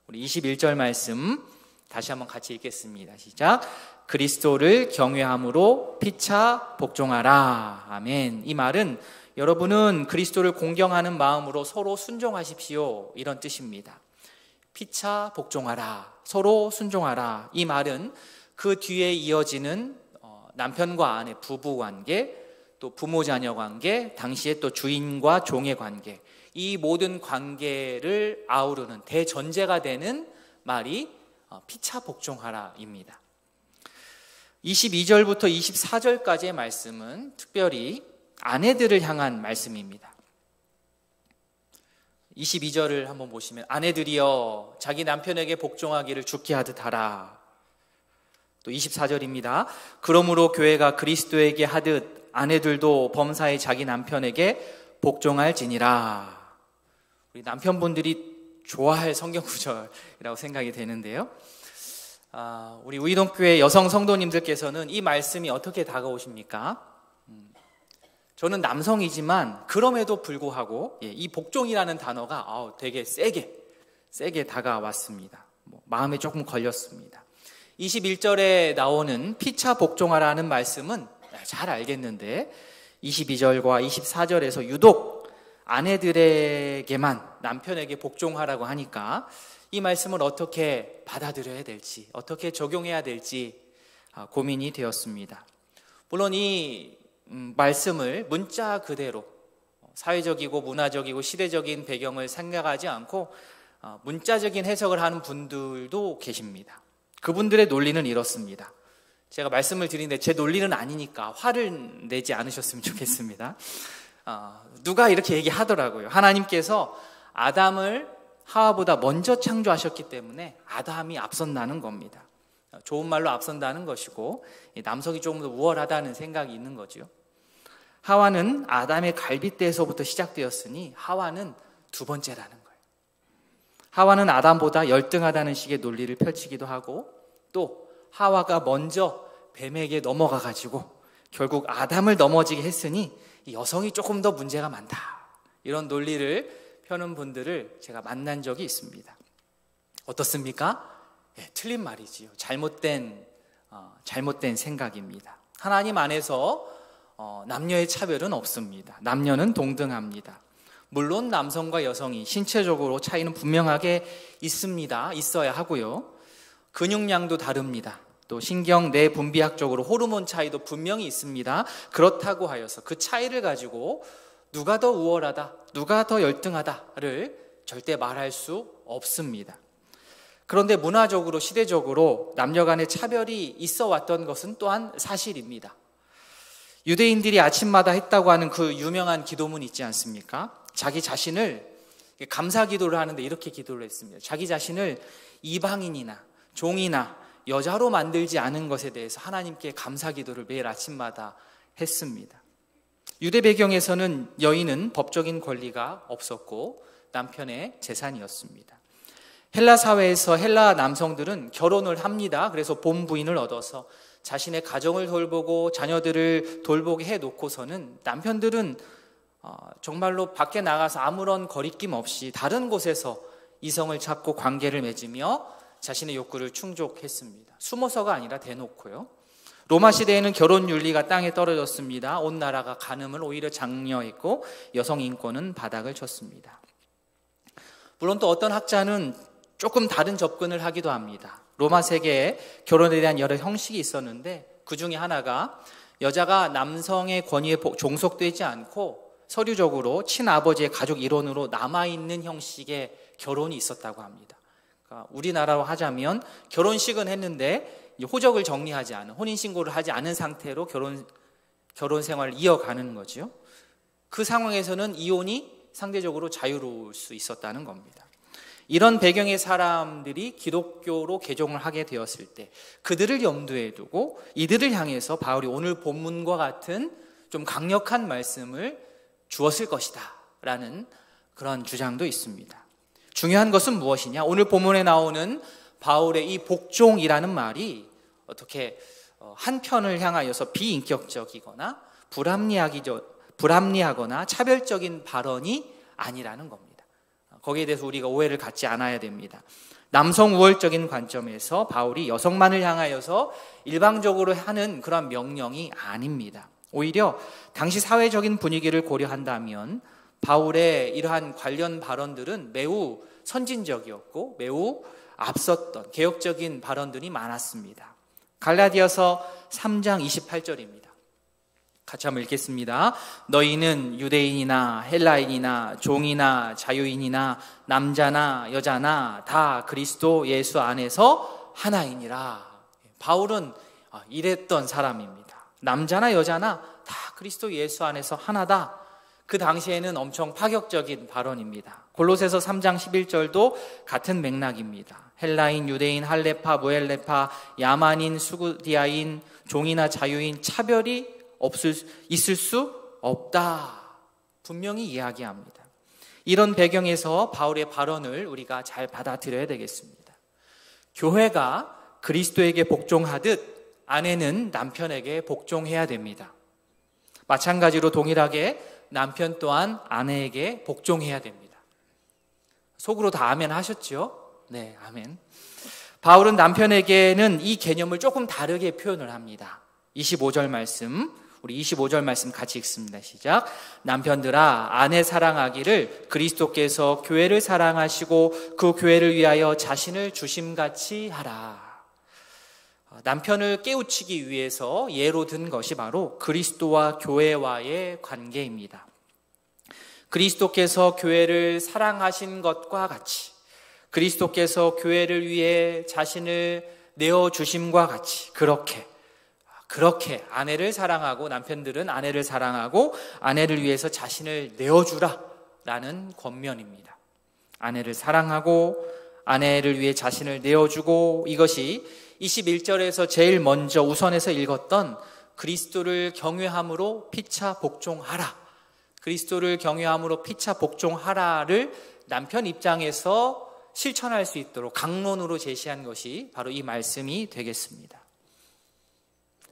우리 21절 말씀 다시 한번 같이 읽겠습니다. 시작. 그리스도를 경외함으로 피차 복종하라. 아멘. 이 말은 여러분은 그리스도를 공경하는 마음으로 서로 순종하십시오, 이런 뜻입니다. 피차 복종하라, 서로 순종하라. 이 말은 그 뒤에 이어지는 남편과 아내 부부 관계, 또 부모 자녀 관계, 당시에 또 주인과 종의 관계, 이 모든 관계를 아우르는 대전제가 되는 말이 피차 복종하라입니다. 22절부터 24절까지의 말씀은 특별히 아내들을 향한 말씀입니다. 22절을 한번 보시면 아내들이여 자기 남편에게 복종하기를 주께 하듯 하라. 또 24절입니다. 그러므로 교회가 그리스도에게 하듯 아내들도 범사에 자기 남편에게 복종할지니라. 우리 남편분들이 좋아할 성경 구절이라고 생각이 되는데요. 우리 우이동교회 여성 성도님들께서는 이 말씀이 어떻게 다가오십니까? 저는 남성이지만 그럼에도 불구하고 이 복종이라는 단어가 되게 세게 다가왔습니다. 마음에 조금 걸렸습니다. 21절에 나오는 피차 복종하라는 말씀은 잘 알겠는데 22절과 24절에서 유독 아내들에게만 남편에게 복종하라고 하니까 이 말씀을 어떻게 받아들여야 될지, 어떻게 적용해야 될지 고민이 되었습니다. 물론 이 말씀을 문자 그대로 사회적이고 문화적이고 시대적인 배경을 생각하지 않고 문자적인 해석을 하는 분들도 계십니다. 그분들의 논리는 이렇습니다. 제가 말씀을 드리는데 제 논리는 아니니까 화를 내지 않으셨으면 좋겠습니다. 누가 이렇게 얘기하더라고요. 하나님께서 아담을 하와보다 먼저 창조하셨기 때문에 아담이 앞선다는 겁니다. 좋은 말로 앞선다는 것이고 남성이 조금 더 우월하다는 생각이 있는 거죠. 하와는 아담의 갈빗대에서부터 시작되었으니 하와는 두 번째라는 거예요. 하와는 아담보다 열등하다는 식의 논리를 펼치기도 하고 또 하와가 먼저 뱀에게 넘어가 가지고 결국 아담을 넘어지게 했으니 여성이 조금 더 문제가 많다, 이런 논리를 펴는 분들을 제가 만난 적이 있습니다. 어떻습니까? 틀린 말이지요. 잘못된 생각입니다. 하나님 안에서 남녀의 차별은 없습니다. 남녀는 동등합니다. 물론 남성과 여성이 신체적으로 차이는 분명하게 있어야 하고요. 근육량도 다릅니다. 또 신경 내분비학적으로 호르몬 차이도 분명히 있습니다. 그렇다고 하여서 그 차이를 가지고 누가 더 우월하다, 누가 더 열등하다를 절대 말할 수 없습니다. 그런데 문화적으로, 시대적으로 남녀 간의 차별이 있어 왔던 것은 또한 사실입니다. 유대인들이 아침마다 했다고 하는 그 유명한 기도문 있지 않습니까? 자기 자신을, 감사 기도를 하는데 이렇게 기도를 했습니다. 자기 자신을 이방인이나 종이나 여자로 만들지 않은 것에 대해서 하나님께 감사 기도를 매일 아침마다 했습니다. 유대 배경에서는 여인은 법적인 권리가 없었고 남편의 재산이었습니다. 헬라 사회에서 헬라 남성들은 결혼을 합니다. 그래서 본부인을 얻어서 자신의 가정을 돌보고 자녀들을 돌보게 해놓고서는 남편들은 정말로 밖에 나가서 아무런 거리낌 없이 다른 곳에서 이성을 찾고 관계를 맺으며 자신의 욕구를 충족했습니다. 숨어서가 아니라 대놓고요. 로마 시대에는 결혼 윤리가 땅에 떨어졌습니다. 온 나라가 간음을 오히려 장려했고 여성 인권은 바닥을 쳤습니다. 물론 또 어떤 학자는 조금 다른 접근을 하기도 합니다. 로마 세계에 결혼에 대한 여러 형식이 있었는데 그 중에 하나가 여자가 남성의 권위에 종속되지 않고 서류적으로 친아버지의 가족 일원으로 남아있는 형식의 결혼이 있었다고 합니다. 그러니까 우리나라로 하자면 결혼식은 했는데 호적을 정리하지 않은, 혼인신고를 하지 않은 상태로 결혼 생활을 이어가는 거죠. 그 상황에서는 이혼이 상대적으로 자유로울 수 있었다는 겁니다. 이런 배경의 사람들이 기독교로 개종을 하게 되었을 때 그들을 염두에 두고 이들을 향해서 바울이 오늘 본문과 같은 좀 강력한 말씀을 주었을 것이다 라는 그런 주장도 있습니다. 중요한 것은 무엇이냐? 오늘 본문에 나오는 바울의 이 복종이라는 말이 어떻게 한편을 향하여서 비인격적이거나 불합리하거나 차별적인 발언이 아니라는 겁니다. 거기에 대해서 우리가 오해를 갖지 않아야 됩니다. 남성 우월적인 관점에서 바울이 여성만을 향하여서 일방적으로 하는 그런 명령이 아닙니다. 오히려 당시 사회적인 분위기를 고려한다면 바울의 이러한 관련 발언들은 매우 선진적이었고 매우 앞섰던 개혁적인 발언들이 많았습니다. 갈라디아서 3장 28절입니다. 같이 한번 읽겠습니다. 너희는 유대인이나 헬라인이나 종이나 자유인이나 남자나 여자나 다 그리스도 예수 안에서 하나이니라. 바울은 이랬던 사람입니다. 남자나 여자나 다 그리스도 예수 안에서 하나다. 그 당시에는 엄청 파격적인 발언입니다. 골로새서 3장 11절도 같은 맥락입니다. 헬라인, 유대인, 할레파, 무헬레파, 야만인, 수구디아인, 종이나 자유인 차별이 있을 수 없다. 분명히 이야기합니다. 이런 배경에서 바울의 발언을 우리가 잘 받아들여야 되겠습니다. 교회가 그리스도에게 복종하듯 아내는 남편에게 복종해야 됩니다. 마찬가지로 동일하게 남편 또한 아내에게 복종해야 됩니다. 속으로 다 아멘 하셨죠? 네, 아멘. 바울은 남편에게는 이 개념을 조금 다르게 표현을 합니다. 25절 말씀, 우리 25절 말씀 같이 읽습니다. 시작. 남편들아, 아내 사랑하기를 그리스도께서 교회를 사랑하시고 그 교회를 위하여 자신을 주심같이 하라. 남편을 깨우치기 위해서 예로 든 것이 바로 그리스도와 교회와의 관계입니다. 그리스도께서 교회를 사랑하신 것과 같이 그리스도께서 교회를 위해 자신을 내어주심과 같이 그렇게 아내를 사랑하고 남편들은 아내를 사랑하고 아내를 위해서 자신을 내어주라 라는 권면입니다. 아내를 사랑하고 아내를 위해 자신을 내어주고 이것이 21절에서 제일 먼저 우선해서 읽었던 그리스도를 경외함으로 피차 복종하라. 그리스도를 경외함으로 피차 복종하라를 남편 입장에서 실천할 수 있도록 강론으로 제시한 것이 바로 이 말씀이 되겠습니다.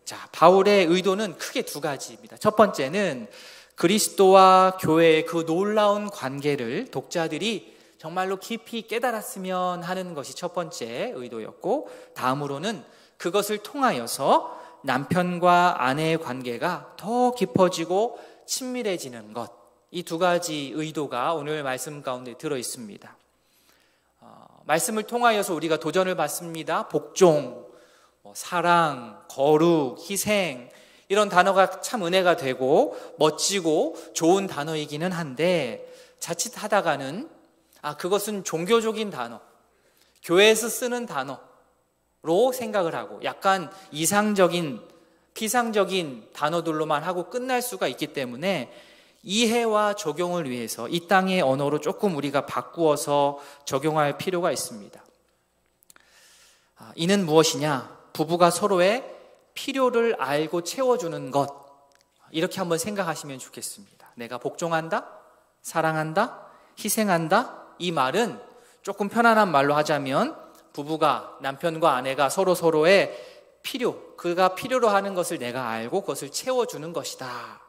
자, 바울의 의도는 크게 두 가지입니다. 첫 번째는 그리스도와 교회의 그 놀라운 관계를 독자들이 정말로 깊이 깨달았으면 하는 것이 첫 번째 의도였고, 다음으로는 그것을 통하여서 남편과 아내의 관계가 더 깊어지고 친밀해지는 것, 이 두 가지 의도가 오늘 말씀 가운데 들어 있습니다. 말씀을 통하여서 우리가 도전을 받습니다. 복종, 사랑, 거룩, 희생, 이런 단어가 참 은혜가 되고 멋지고 좋은 단어이기는 한데 자칫 하다가는 그것은 종교적인 단어, 교회에서 쓰는 단어로 생각을 하고 약간 이상적인, 피상적인 단어들로만 하고 끝날 수가 있기 때문에 이해와 적용을 위해서 이 땅의 언어로 조금 우리가 바꾸어서 적용할 필요가 있습니다. 이는 무엇이냐? 부부가 서로의 필요를 알고 채워주는 것, 이렇게 한번 생각하시면 좋겠습니다. 내가 복종한다, 사랑한다, 희생한다, 이 말은 조금 편안한 말로 하자면 부부가, 남편과 아내가 서로의 필요, 그가 필요로 하는 것을 내가 알고 그것을 채워주는 것이다.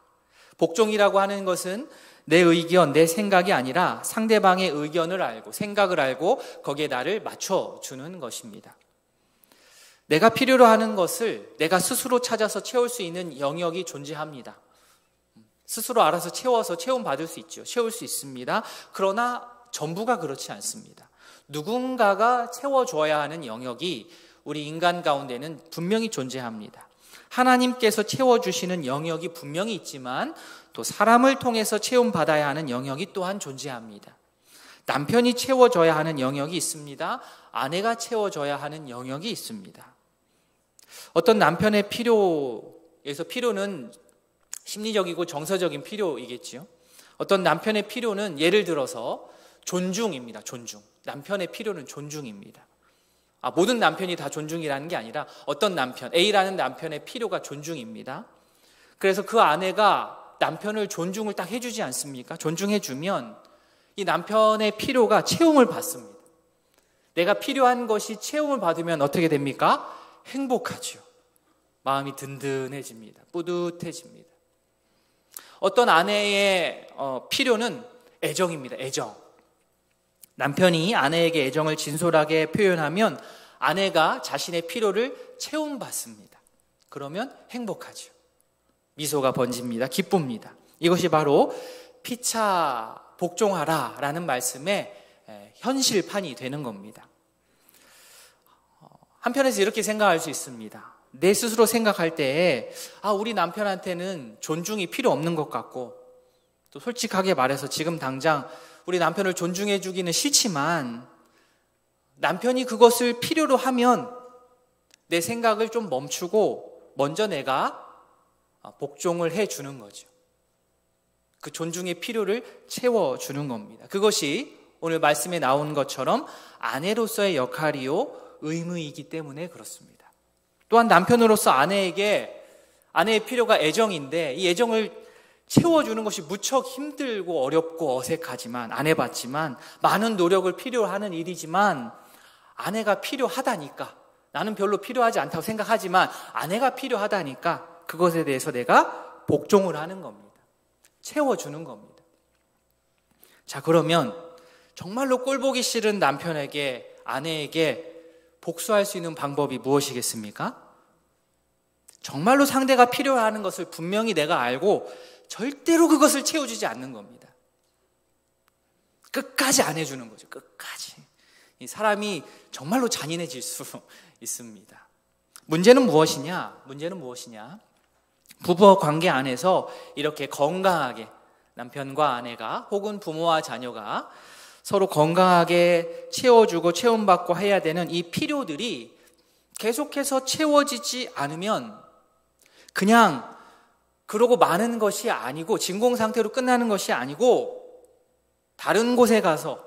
복종이라고 하는 것은 내 의견, 내 생각이 아니라 상대방의 의견을 알고 생각을 알고 거기에 나를 맞춰주는 것입니다. 내가 필요로 하는 것을 내가 스스로 찾아서 채울 수 있는 영역이 존재합니다. 스스로 알아서 채워서 체험받을 수 있죠. 채울 수 있습니다. 그러나 전부가 그렇지 않습니다. 누군가가 채워줘야 하는 영역이 우리 인간 가운데는 분명히 존재합니다. 하나님께서 채워주시는 영역이 분명히 있지만 또 사람을 통해서 체험받아야 하는 영역이 또한 존재합니다. 남편이 채워줘야 하는 영역이 있습니다. 아내가 채워줘야 하는 영역이 있습니다. 어떤 남편의 필요에서 필요는 심리적이고 정서적인 필요이겠지요. 어떤 남편의 필요는 예를 들어서 존중입니다. 존중. 남편의 필요는 존중입니다. 모든 남편이 다 존중이라는 게 아니라 어떤 남편, A라는 남편의 필요가 존중입니다. 그래서 그 아내가 남편을 존중을 딱 해주지 않습니까? 존중해주면 이 남편의 필요가 채움을 받습니다. 내가 필요한 것이 채움을 받으면 어떻게 됩니까? 행복하죠. 마음이 든든해집니다. 뿌듯해집니다. 어떤 아내의 필요는 애정입니다. 애정. 남편이 아내에게 애정을 진솔하게 표현하면 아내가 자신의 필요를 채움받습니다. 그러면 행복하죠. 미소가 번집니다. 기쁩니다. 이것이 바로 피차 복종하라 라는 말씀의 현실판이 되는 겁니다. 한편에서 이렇게 생각할 수 있습니다. 내 스스로 생각할 때에 우리 남편한테는 존중이 필요 없는 것 같고, 또 솔직하게 말해서 지금 당장 우리 남편을 존중해 주기는 싫지만 남편이 그것을 필요로 하면 내 생각을 좀 멈추고 먼저 내가 복종을 해 주는 거죠. 그 존중의 필요를 채워주는 겁니다. 그것이 오늘 말씀에 나온 것처럼 아내로서의 역할이요 의무이기 때문에 그렇습니다. 또한 남편으로서 아내의 필요가 애정인데 이 애정을 채워주는 것이 무척 힘들고 어렵고 어색하지만 안 해봤지만 많은 노력을 필요로 하는 일이지만 아내가 필요하다니까, 나는 별로 필요하지 않다고 생각하지만 아내가 필요하다니까 그것에 대해서 내가 복종을 하는 겁니다. 채워주는 겁니다. 자, 그러면 정말로 꼴보기 싫은 남편에게, 아내에게 복수할 수 있는 방법이 무엇이겠습니까? 정말로 상대가 필요하는 것을 분명히 내가 알고 절대로 그것을 채워주지 않는 겁니다. 끝까지 안 해주는 거죠. 끝까지. 이 사람이 정말로 잔인해질 수 있습니다. 문제는 무엇이냐? 부부 관계 안에서 이렇게 건강하게 남편과 아내가 혹은 부모와 자녀가 서로 건강하게 채워주고 채움받고 해야 되는 이 필요들이 계속해서 채워지지 않으면 그냥 그러고 마는 것이 아니고 진공상태로 끝나는 것이 아니고 다른 곳에 가서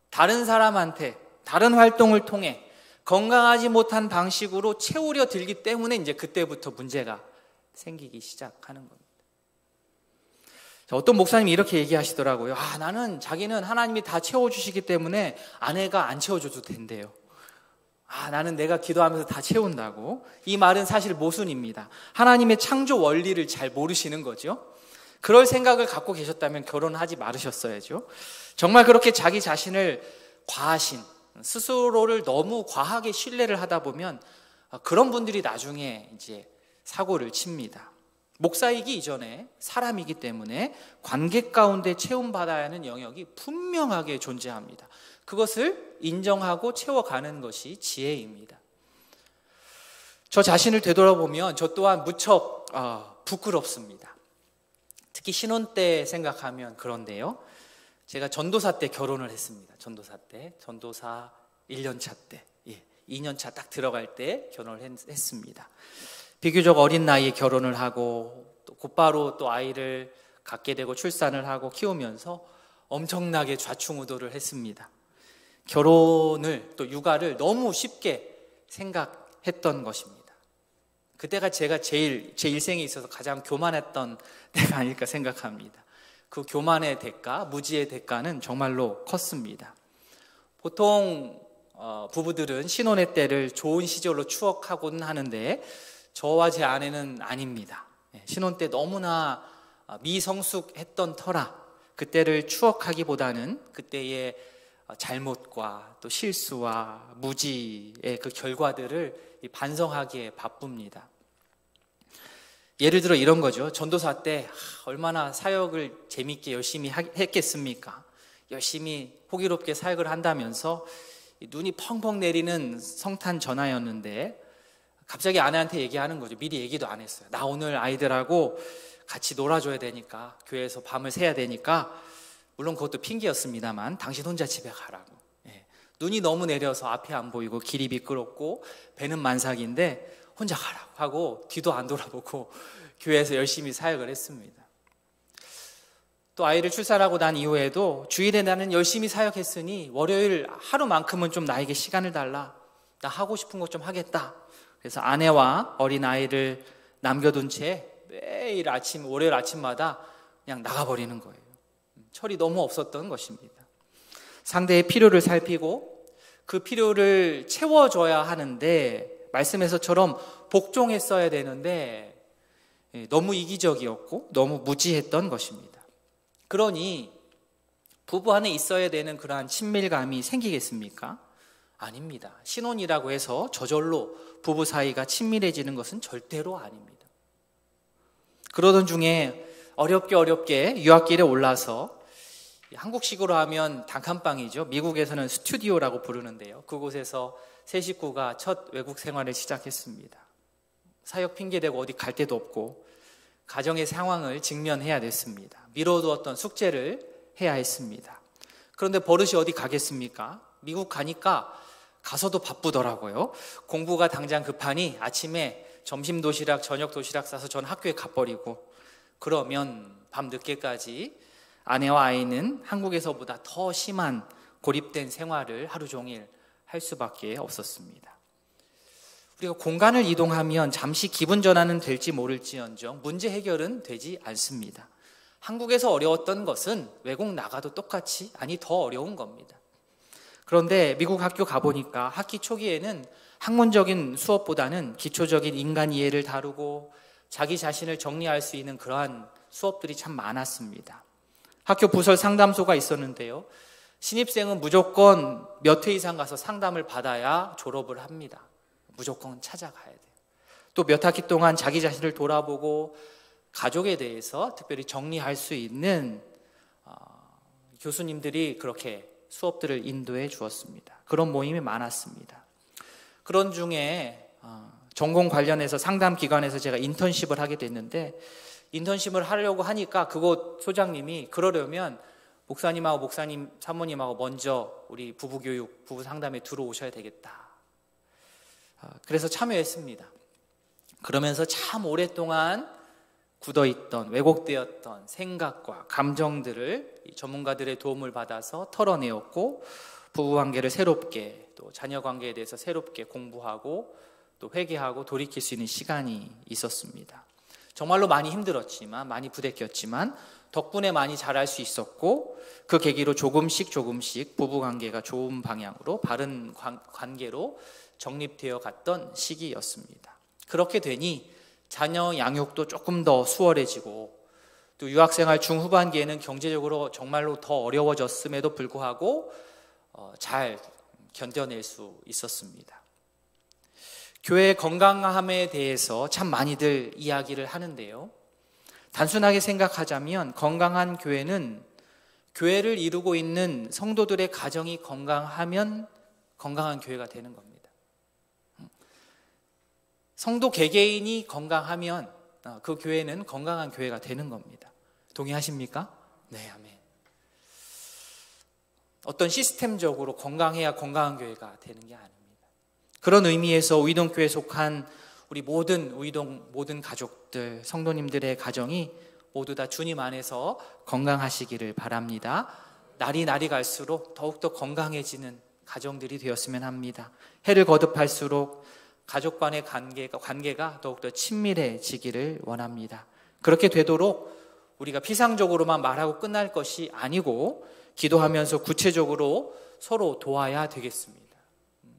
다른 사람한테 다른 활동을 통해 건강하지 못한 방식으로 채우려 들기 때문에 이제 그때부터 문제가 생기기 시작하는 겁니다. 어떤 목사님이 이렇게 얘기하시더라고요. 자기는 하나님이 다 채워주시기 때문에 아내가 안 채워줘도 된대요. 나는 내가 기도하면서 다 채운다고. 이 말은 사실 모순입니다. 하나님의 창조 원리를 잘 모르시는 거죠. 그럴 생각을 갖고 계셨다면 결혼하지 말으셨어야죠. 정말 그렇게 자기 자신을 과하신, 스스로를 너무 과하게 신뢰를 하다 보면 그런 분들이 나중에 이제 사고를 칩니다. 목사이기 이전에 사람이기 때문에 관계 가운데 채움받아야 하는 영역이 분명하게 존재합니다. 그것을 인정하고 채워가는 것이 지혜입니다. 저 자신을 되돌아보면 저 또한 무척 부끄럽습니다. 특히 신혼 때 생각하면 그런데요. 제가 전도사 때 결혼을 했습니다. 전도사 1년차 때, 2년차 딱 들어갈 때 결혼을 했습니다. 비교적 어린 나이에 결혼을 하고 또 곧바로 또 아이를 갖게 되고 출산을 하고 키우면서 엄청나게 좌충우돌을 했습니다. 결혼을 또 육아를 너무 쉽게 생각했던 것입니다. 그때가 제가 제 일생에 있어서 가장 교만했던 때가 아닐까 생각합니다. 그 교만의 대가, 무지의 대가는 정말로 컸습니다. 보통 부부들은 신혼의 때를 좋은 시절로 추억하곤 하는데 저와 제 아내는 아닙니다. 신혼 때 너무나 미성숙했던 터라 그때를 추억하기보다는 그때의 잘못과 또 실수와 무지의 그 결과들을 반성하기에 바쁩니다. 예를 들어 이런 거죠. 전도사 때 얼마나 사역을 재밌게 열심히 했겠습니까? 열심히 호기롭게 사역을 한다면서 눈이 펑펑 내리는 성탄 전화였는데 갑자기 아내한테 얘기하는 거죠. 미리 얘기도 안 했어요. 나 오늘 아이들하고 같이 놀아줘야 되니까, 교회에서 밤을 새야 되니까, 물론 그것도 핑계였습니다만 당신 혼자 집에 가라고. 눈이 너무 내려서 앞이 안 보이고 길이 미끄럽고 배는 만삭인데 혼자 가라고 하고 뒤도 안 돌아보고 교회에서 열심히 사역을 했습니다. 또 아이를 출산하고 난 이후에도 주일에 나는 열심히 사역했으니 월요일 하루만큼은 좀 나에게 시간을 달라. 나 하고 싶은 것 좀 하겠다. 그래서 아내와 어린 아이를 남겨둔 채 매일 월요일 아침마다 그냥 나가버리는 거예요. 철이 너무 없었던 것입니다. 상대의 필요를 살피고 그 필요를 채워줘야 하는데 말씀에서처럼 복종했어야 되는데 너무 이기적이었고 너무 무지했던 것입니다. 그러니 부부 안에 있어야 되는 그러한 친밀감이 생기겠습니까? 아닙니다. 신혼이라고 해서 저절로 부부 사이가 친밀해지는 것은 절대로 아닙니다. 그러던 중에 어렵게 유학길에 올라서 한국식으로 하면 단칸방이죠. 미국에서는 스튜디오라고 부르는데요. 그곳에서 세 식구가 첫 외국 생활을 시작했습니다. 사역 핑계대고 어디 갈 데도 없고 가정의 상황을 직면해야 됐습니다. 미뤄두었던 숙제를 해야 했습니다. 그런데 버릇이 어디 가겠습니까? 미국 가니까 가서도 바쁘더라고요. 공부가 당장 급하니 아침에 점심 도시락, 저녁 도시락 싸서 전 학교에 가버리고 그러면 밤 늦게까지 아내와 아이는 한국에서보다 더 심한 고립된 생활을 하루 종일 할 수밖에 없었습니다. 우리가 공간을 이동하면 잠시 기분 전환은 될지 모를지언정 문제 해결은 되지 않습니다. 한국에서 어려웠던 것은 외국 나가도 똑같이 더 어려운 겁니다. 그런데 미국 학교 가보니까 학기 초기에는 학문적인 수업보다는 기초적인 인간 이해를 다루고 자기 자신을 정리할 수 있는 그러한 수업들이 참 많았습니다. 학교 부설 상담소가 있었는데요. 신입생은 무조건 몇 회 이상 가서 상담을 받아야 졸업을 합니다. 무조건 찾아가야 돼요. 또 몇 학기 동안 자기 자신을 돌아보고 가족에 대해서 특별히 정리할 수 있는 교수님들이 그렇게 수업들을 인도해 주었습니다. 그런 모임이 많았습니다. 그런 중에 전공 관련해서 상담기관에서 제가 인턴십을 하게 됐는데 인턴십을 하려고 하니까 그곳 소장님이 그러려면 목사님하고 목사님 사모님하고 먼저 우리 부부교육, 부부상담에 들어오셔야 되겠다. 그래서 참여했습니다. 그러면서 참 오랫동안 굳어있던 왜곡되었던 생각과 감정들을 전문가들의 도움을 받아서 털어내었고 부부관계를 새롭게 또 자녀관계에 대해서 새롭게 공부하고 또 회개하고 돌이킬 수 있는 시간이 있었습니다. 정말로 많이 힘들었지만 많이 부대꼈지만 덕분에 많이 잘할 수 있었고 그 계기로 조금씩 부부관계가 좋은 방향으로 바른 관계로 정립되어 갔던 시기였습니다. 그렇게 되니 자녀 양육도 조금 더 수월해지고 또 유학생활 중후반기에는 경제적으로 정말로 더 어려워졌음에도 불구하고 잘 견뎌낼 수 있었습니다. 교회의 건강함에 대해서 참 많이들 이야기를 하는데요. 단순하게 생각하자면 건강한 교회는 교회를 이루고 있는 성도들의 가정이 건강하면 건강한 교회가 되는 겁니다. 성도 개개인이 건강하면 그 교회는 건강한 교회가 되는 겁니다. 동의하십니까? 네, 아멘. 어떤 시스템적으로 건강해야 건강한 교회가 되는 게 아닙니다. 그런 의미에서 우이동교회에 속한 우리 모든 가족들, 성도님들의 가정이 모두 다 주님 안에서 건강하시기를 바랍니다. 날이 갈수록 더욱더 건강해지는 가정들이 되었으면 합니다. 해를 거듭할수록 가족 간의 관계가 더욱더 친밀해지기를 원합니다. 그렇게 되도록 우리가 피상적으로만 말하고 끝날 것이 아니고 기도하면서 구체적으로 서로 도와야 되겠습니다.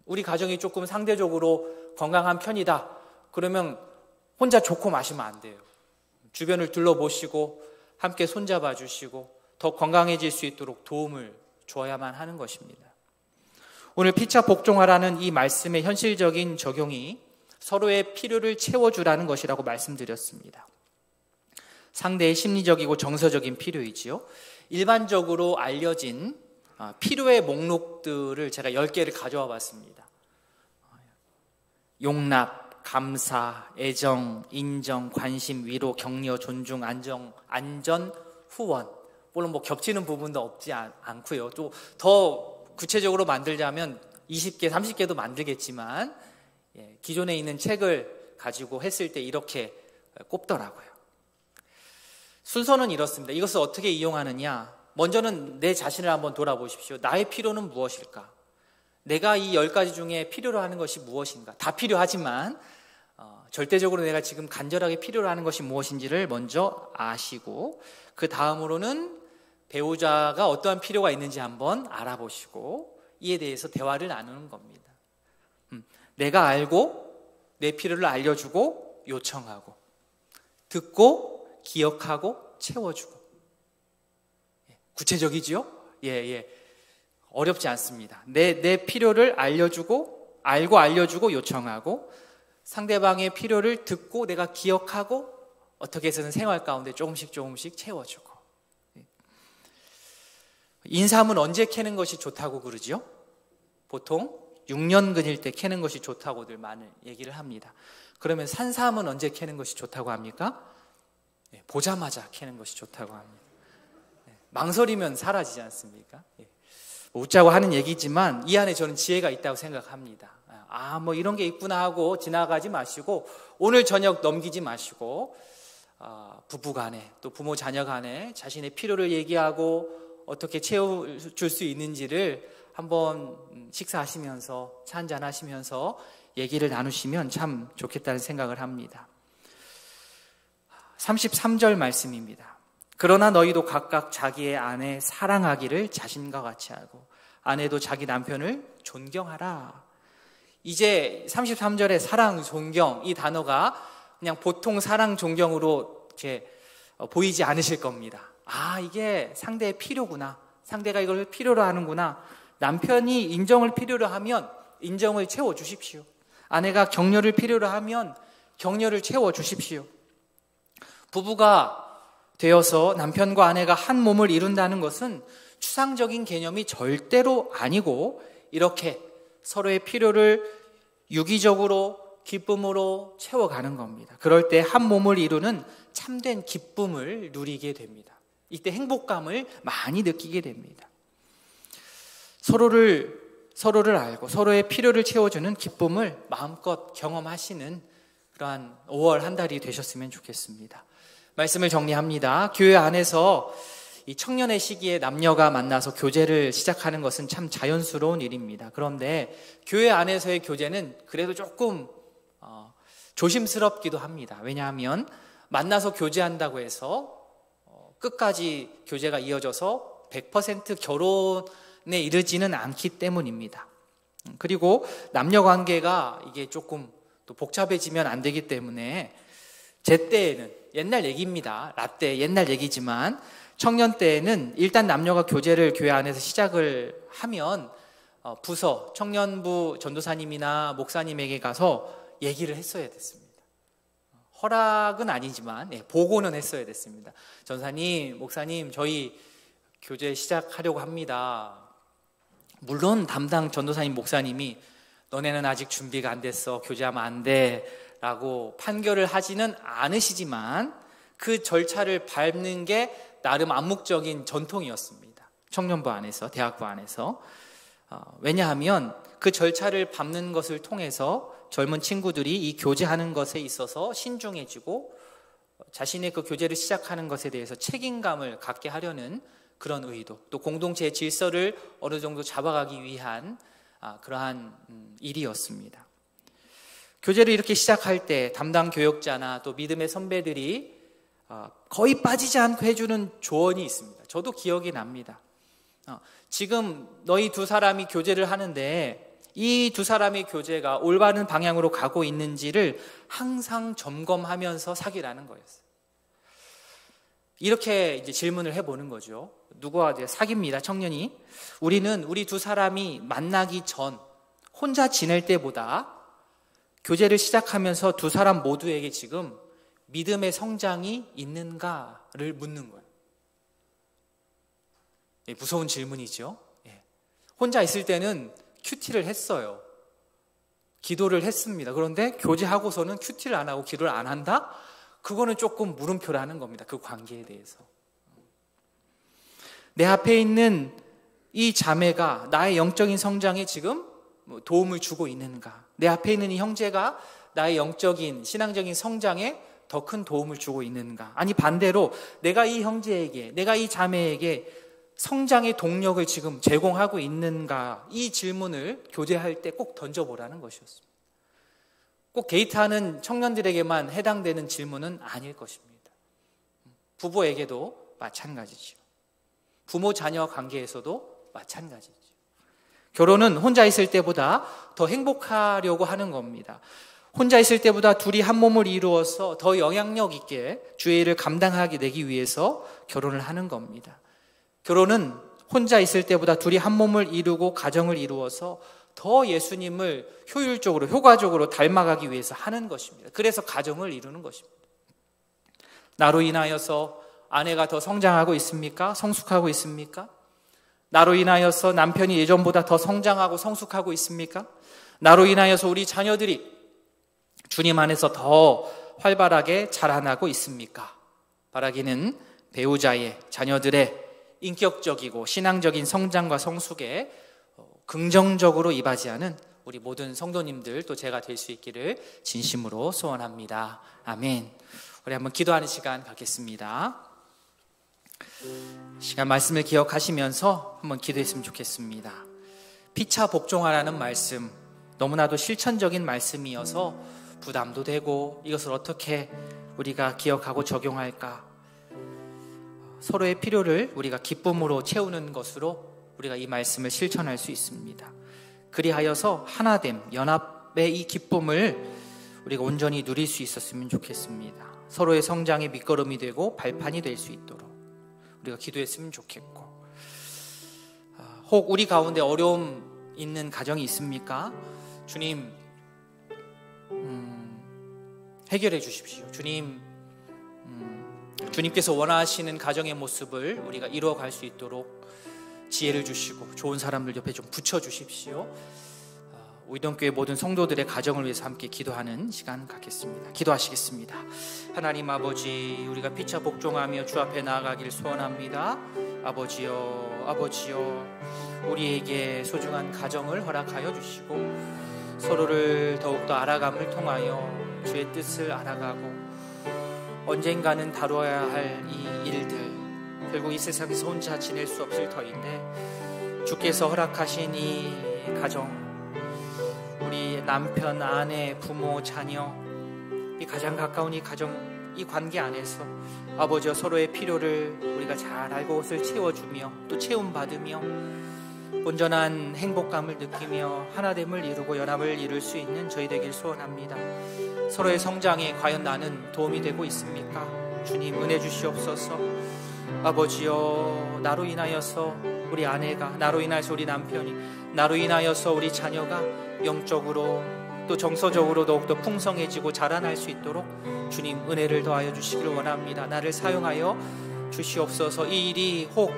우리 가정이 조금 상대적으로 건강한 편이다. 그러면 혼자 좋고 마시면 안 돼요. 주변을 둘러보시고 함께 손잡아 주시고 더 건강해질 수 있도록 도움을 줘야만 하는 것입니다. 오늘 피차 복종하라는 이 말씀의 현실적인 적용이 서로의 필요를 채워주라는 것이라고 말씀드렸습니다. 상대의 심리적이고 정서적인 필요이지요. 일반적으로 알려진 필요의 목록들을 제가 10개를 가져와 봤습니다. 용납, 감사, 애정, 인정, 관심, 위로, 격려, 존중, 안전, 후원. 물론 겹치는 부분도 없지 않고요. 또 더 구체적으로 만들자면 20개, 30개도 만들겠지만 기존에 있는 책을 가지고 했을 때 이렇게 꼽더라고요. 순서는 이렇습니다. 이것을 어떻게 이용하느냐? 먼저는 내 자신을 한번 돌아보십시오. 나의 필요는 무엇일까? 내가 이 10가지 중에 필요로 하는 것이 무엇인가? 다 필요하지만 절대적으로 내가 지금 간절하게 필요로 하는 것이 무엇인지를 먼저 아시고 그 다음으로는 배우자가 어떠한 필요가 있는지 한번 알아보시고 이에 대해서 대화를 나누는 겁니다. 내가 알고 내 필요를 알려주고 요청하고 듣고 기억하고 채워주고. 구체적이지요? 어렵지 않습니다. 내 필요를 알려주고 알고 알려주고 요청하고 상대방의 필요를 듣고 내가 기억하고 어떻게 해서는 생활 가운데 조금씩 채워주고. 인삼은 언제 캐는 것이 좋다고 그러죠? 보통 6년근일 때 캐는 것이 좋다고들 많이 얘기를 합니다. 그러면 산삼은 언제 캐는 것이 좋다고 합니까? 보자마자 캐는 것이 좋다고 합니다. 망설이면 사라지지 않습니까? 웃자고 하는 얘기지만 이 안에 저는 지혜가 있다고 생각합니다. 이런 게 있구나 하고 지나가지 마시고 오늘 저녁 넘기지 마시고 부부 간에 또 부모 자녀 간에 자신의 필요를 얘기하고 어떻게 채워줄 수 있는지를 한번 식사하시면서 차 한잔 하시면서 얘기를 나누시면 참 좋겠다는 생각을 합니다. 33절 말씀입니다. 그러나 너희도 각각 자기의 아내 사랑하기를 자신과 같이 하고 아내도 자기 남편을 존경하라. 이제 33절의 사랑, 존경 이 단어가 그냥 보통 사랑, 존경으로 이렇게 보이지 않으실 겁니다. 이게 상대의 필요구나. 상대가 이걸 필요로 하는구나. 남편이 인정을 필요로 하면 인정을 채워주십시오. 아내가 격려를 필요로 하면 격려를 채워주십시오. 부부가 되어서 남편과 아내가 한 몸을 이룬다는 것은 추상적인 개념이 절대로 아니고 이렇게 서로의 필요를 유기적으로 기쁨으로 채워가는 겁니다. 그럴 때 한 몸을 이루는 참된 기쁨을 누리게 됩니다. 이때 행복감을 많이 느끼게 됩니다. 서로를 알고 서로의 필요를 채워주는 기쁨을 마음껏 경험하시는 그러한 5월 한 달이 되셨으면 좋겠습니다. 말씀을 정리합니다. 교회 안에서 이 청년의 시기에 남녀가 만나서 교제를 시작하는 것은 참 자연스러운 일입니다. 그런데 교회 안에서의 교제는 그래도 조금 조심스럽기도 합니다. 왜냐하면 만나서 교제한다고 해서 끝까지 교제가 이어져서 100% 결혼에 이르지는 않기 때문입니다. 그리고 남녀 관계가 이게 조금 또 복잡해지면 안 되기 때문에 제 때에는 옛날 얘기입니다. 라떼 옛날 얘기지만 청년 때에는 일단 남녀가 교제를 교회 안에서 시작을 하면 부서 청년부 전도사님이나 목사님에게 가서 얘기를 했어야 됐습니다. 허락은 아니지만 보고는 했어야 됐습니다. 전사님, 목사님, 저희 교제 시작하려고 합니다. 물론 담당 전도사님, 목사님이 너네는 아직 준비가 안 됐어, 교제하면 안 돼 라고 판결을 하지는 않으시지만 그 절차를 밟는 게 나름 암묵적인 전통이었습니다. 청년부 안에서, 대학부 안에서. 왜냐하면 그 절차를 밟는 것을 통해서 젊은 친구들이 이 교제하는 것에 있어서 신중해지고 자신의 그 교제를 시작하는 것에 대해서 책임감을 갖게 하려는 그런 의도, 또 공동체의 질서를 어느 정도 잡아가기 위한 그러한 일이었습니다. 교제를 이렇게 시작할 때 담당 교역자나 또 믿음의 선배들이 거의 빠지지 않고 해주는 조언이 있습니다. 저도 기억이 납니다. 지금 너희 두 사람이 교제를 하는데 이 두 사람의 교제가 올바른 방향으로 가고 있는지를 항상 점검하면서 사귀라는 거였어요. 이렇게 이제 질문을 해보는 거죠. 누구와 이제 사귀입니다, 청년이. 우리 두 사람이 만나기 전 혼자 지낼 때보다 교제를 시작하면서 두 사람 모두에게 지금 믿음의 성장이 있는가를 묻는 거예요. 무서운 질문이죠. 혼자 있을 때는 큐티를 했어요. 기도를 했습니다. 그런데 교제하고서는 큐티를 안 하고 기도를 안 한다? 그거는 조금 물음표라는 겁니다. 그 관계에 대해서. 내 앞에 있는 이 자매가 나의 영적인 성장에 지금 도움을 주고 있는가? 내 앞에 있는 이 형제가 나의 영적인 신앙적인 성장에 더 큰 도움을 주고 있는가? 아니 반대로 내가 이 형제에게, 내가 이 자매에게 성장의 동력을 지금 제공하고 있는가? 이 질문을 교제할 때 꼭 던져보라는 것이었습니다. 꼭 데이트하는 청년들에게만 해당되는 질문은 아닐 것입니다. 부부에게도 마찬가지죠. 부모 자녀 관계에서도 마찬가지죠. 결혼은 혼자 있을 때보다 더 행복하려고 하는 겁니다. 혼자 있을 때보다 둘이 한 몸을 이루어서 더 영향력 있게 주의 일을 감당하게 되기 위해서 결혼을 하는 겁니다. 결혼은 혼자 있을 때보다 둘이 한 몸을 이루고 가정을 이루어서 더 예수님을 효율적으로, 효과적으로 닮아가기 위해서 하는 것입니다. 그래서 가정을 이루는 것입니다. 나로 인하여서 아내가 더 성장하고 있습니까? 성숙하고 있습니까? 나로 인하여서 남편이 예전보다 더 성장하고 성숙하고 있습니까? 나로 인하여서 우리 자녀들이 주님 안에서 더 활발하게 자라나고 있습니까? 바라기는 배우자의, 자녀들의 인격적이고 신앙적인 성장과 성숙에 긍정적으로 임하지않은 우리 모든 성도님들 또 제가 될 수 있기를 진심으로 소원합니다. 아멘. 우리 한번 기도하는 시간 갖겠습니다. 시간 말씀을 기억하시면서 한번 기도했으면 좋겠습니다. 피차 복종하라는 말씀, 너무나도 실천적인 말씀이어서 부담도 되고 이것을 어떻게 우리가 기억하고 적용할까? 서로의 필요를 우리가 기쁨으로 채우는 것으로 우리가 이 말씀을 실천할 수 있습니다. 그리하여서 하나됨, 연합의 이 기쁨을 우리가 온전히 누릴 수 있었으면 좋겠습니다. 서로의 성장의 밑거름이 되고 발판이 될 수 있도록 우리가 기도했으면 좋겠고, 혹 우리 가운데 어려움 있는 가정이 있습니까? 주님 해결해 주십시오. 주님께서 원하시는 가정의 모습을 우리가 이루어갈 수 있도록 지혜를 주시고 좋은 사람들 옆에 좀 붙여주십시오. 우이동교회 모든 성도들의 가정을 위해서 함께 기도하는 시간 갖겠습니다. 기도하시겠습니다. 하나님 아버지, 우리가 피차 복종하며 주 앞에 나아가길 소원합니다. 아버지여, 우리에게 소중한 가정을 허락하여 주시고 서로를 더욱더 알아감을 통하여 주의 뜻을 알아가고 언젠가는 다루어야 할 이 일들, 결국 이 세상에서 혼자 지낼 수 없을 터인데 주께서 허락하신 이 가정, 우리 남편, 아내, 부모, 자녀, 이 가장 가까운 이 가정, 이 관계 안에서 아버지와 서로의 필요를 우리가 잘 알고 그것을 채워주며 또 채움받으며 온전한 행복감을 느끼며 하나됨을 이루고 연합을 이룰 수 있는 저희 되길 소원합니다. 서로의 성장에 과연 나는 도움이 되고 있습니까? 주님 은혜 주시옵소서. 아버지여, 나로 인하여서 우리 아내가, 나로 인하여서 우리 남편이, 나로 인하여서 우리 자녀가 영적으로 또 정서적으로 더욱더 풍성해지고 자라날 수 있도록 주님 은혜를 더하여 주시기를 원합니다. 나를 사용하여 주시옵소서. 이 일이 혹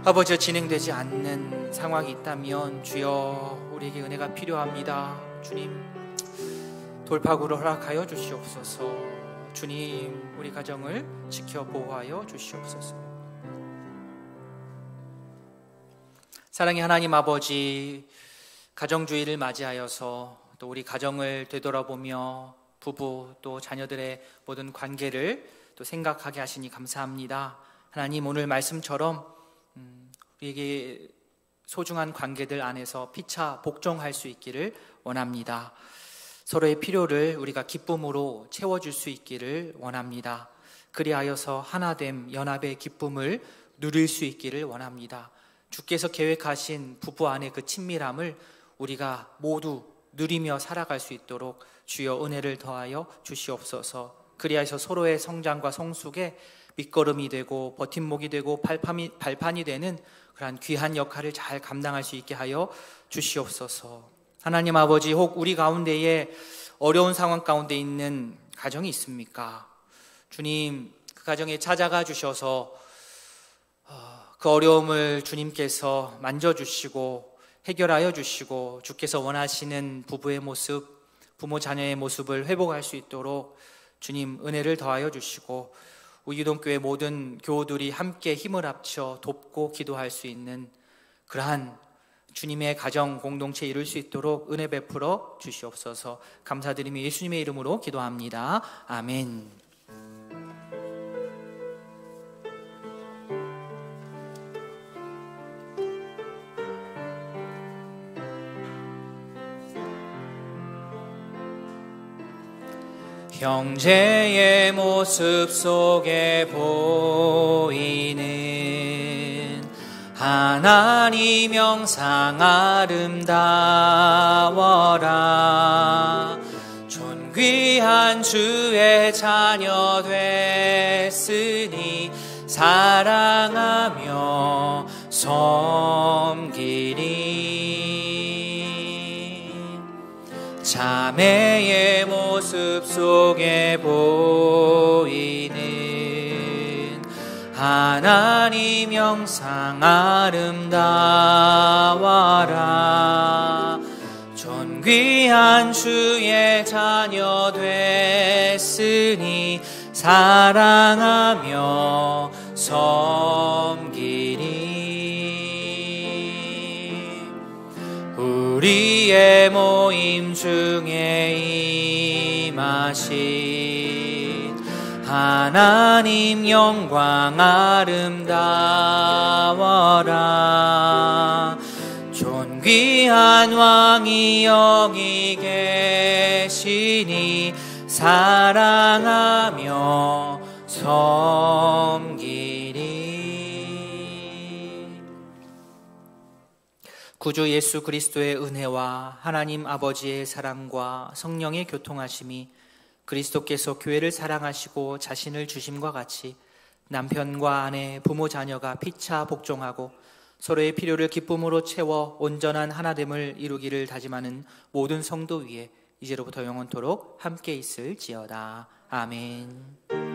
아버지여 진행되지 않는 상황이 있다면 주여 우리에게 은혜가 필요합니다. 주님 돌파구를 허락하여 주시옵소서. 주님 우리 가정을 지켜 보호하여 주시옵소서. 사랑의 하나님 아버지, 가정주의를 맞이하여서 또 우리 가정을 되돌아보며 부부 또 자녀들의 모든 관계를 또 생각하게 하시니 감사합니다. 하나님 오늘 말씀처럼 우리에게 소중한 관계들 안에서 피차 복종할 수 있기를 원합니다. 서로의 필요를 우리가 기쁨으로 채워줄 수 있기를 원합니다. 그리하여서 하나됨, 연합의 기쁨을 누릴 수 있기를 원합니다. 주께서 계획하신 부부 안의 그 친밀함을 우리가 모두 누리며 살아갈 수 있도록 주여 은혜를 더하여 주시옵소서. 그리하여서 서로의 성장과 성숙에 밑거름이 되고 버팀목이 되고 발판이 되는 그러한 귀한 역할을 잘 감당할 수 있게 하여 주시옵소서. 하나님 아버지, 혹 우리 가운데에 어려운 상황 가운데 있는 가정이 있습니까? 주님, 그 가정에 찾아가 주셔서 그 어려움을 주님께서 만져주시고 해결하여 주시고 주께서 원하시는 부부의 모습, 부모 자녀의 모습을 회복할 수 있도록 주님 은혜를 더하여 주시고 우유동교회 모든 교우들이 함께 힘을 합쳐 돕고 기도할 수 있는 그러한 주님의 가정 공동체 이룰 수 있도록 은혜 베풀어 주시옵소서. 감사드리며 예수님의 이름으로 기도합니다. 아멘. 형제의 모습 속에 보이는 하나님 영상 아름다워라. 존귀한 주의 자녀 됐으니 사랑하며 섬기리. 자매의 모습 속에 보이는 하나님 영상 아름다워라. 존귀한 주의 자녀 됐으니 사랑하며 섬기리. 우리의 모임 중에 임하신 하나님 영광 아름다워라. 존귀한 왕이 여기 계시니 사랑하며 섬기리. 구주 예수 그리스도의 은혜와 하나님 아버지의 사랑과 성령의 교통하심이 그리스도께서 교회를 사랑하시고 자신을 주심과 같이 남편과 아내, 부모, 자녀가 피차 복종하고 서로의 필요를 기쁨으로 채워 온전한 하나됨을 이루기를 다짐하는 모든 성도 위에 이제로부터 영원토록 함께 있을지어다. 아멘.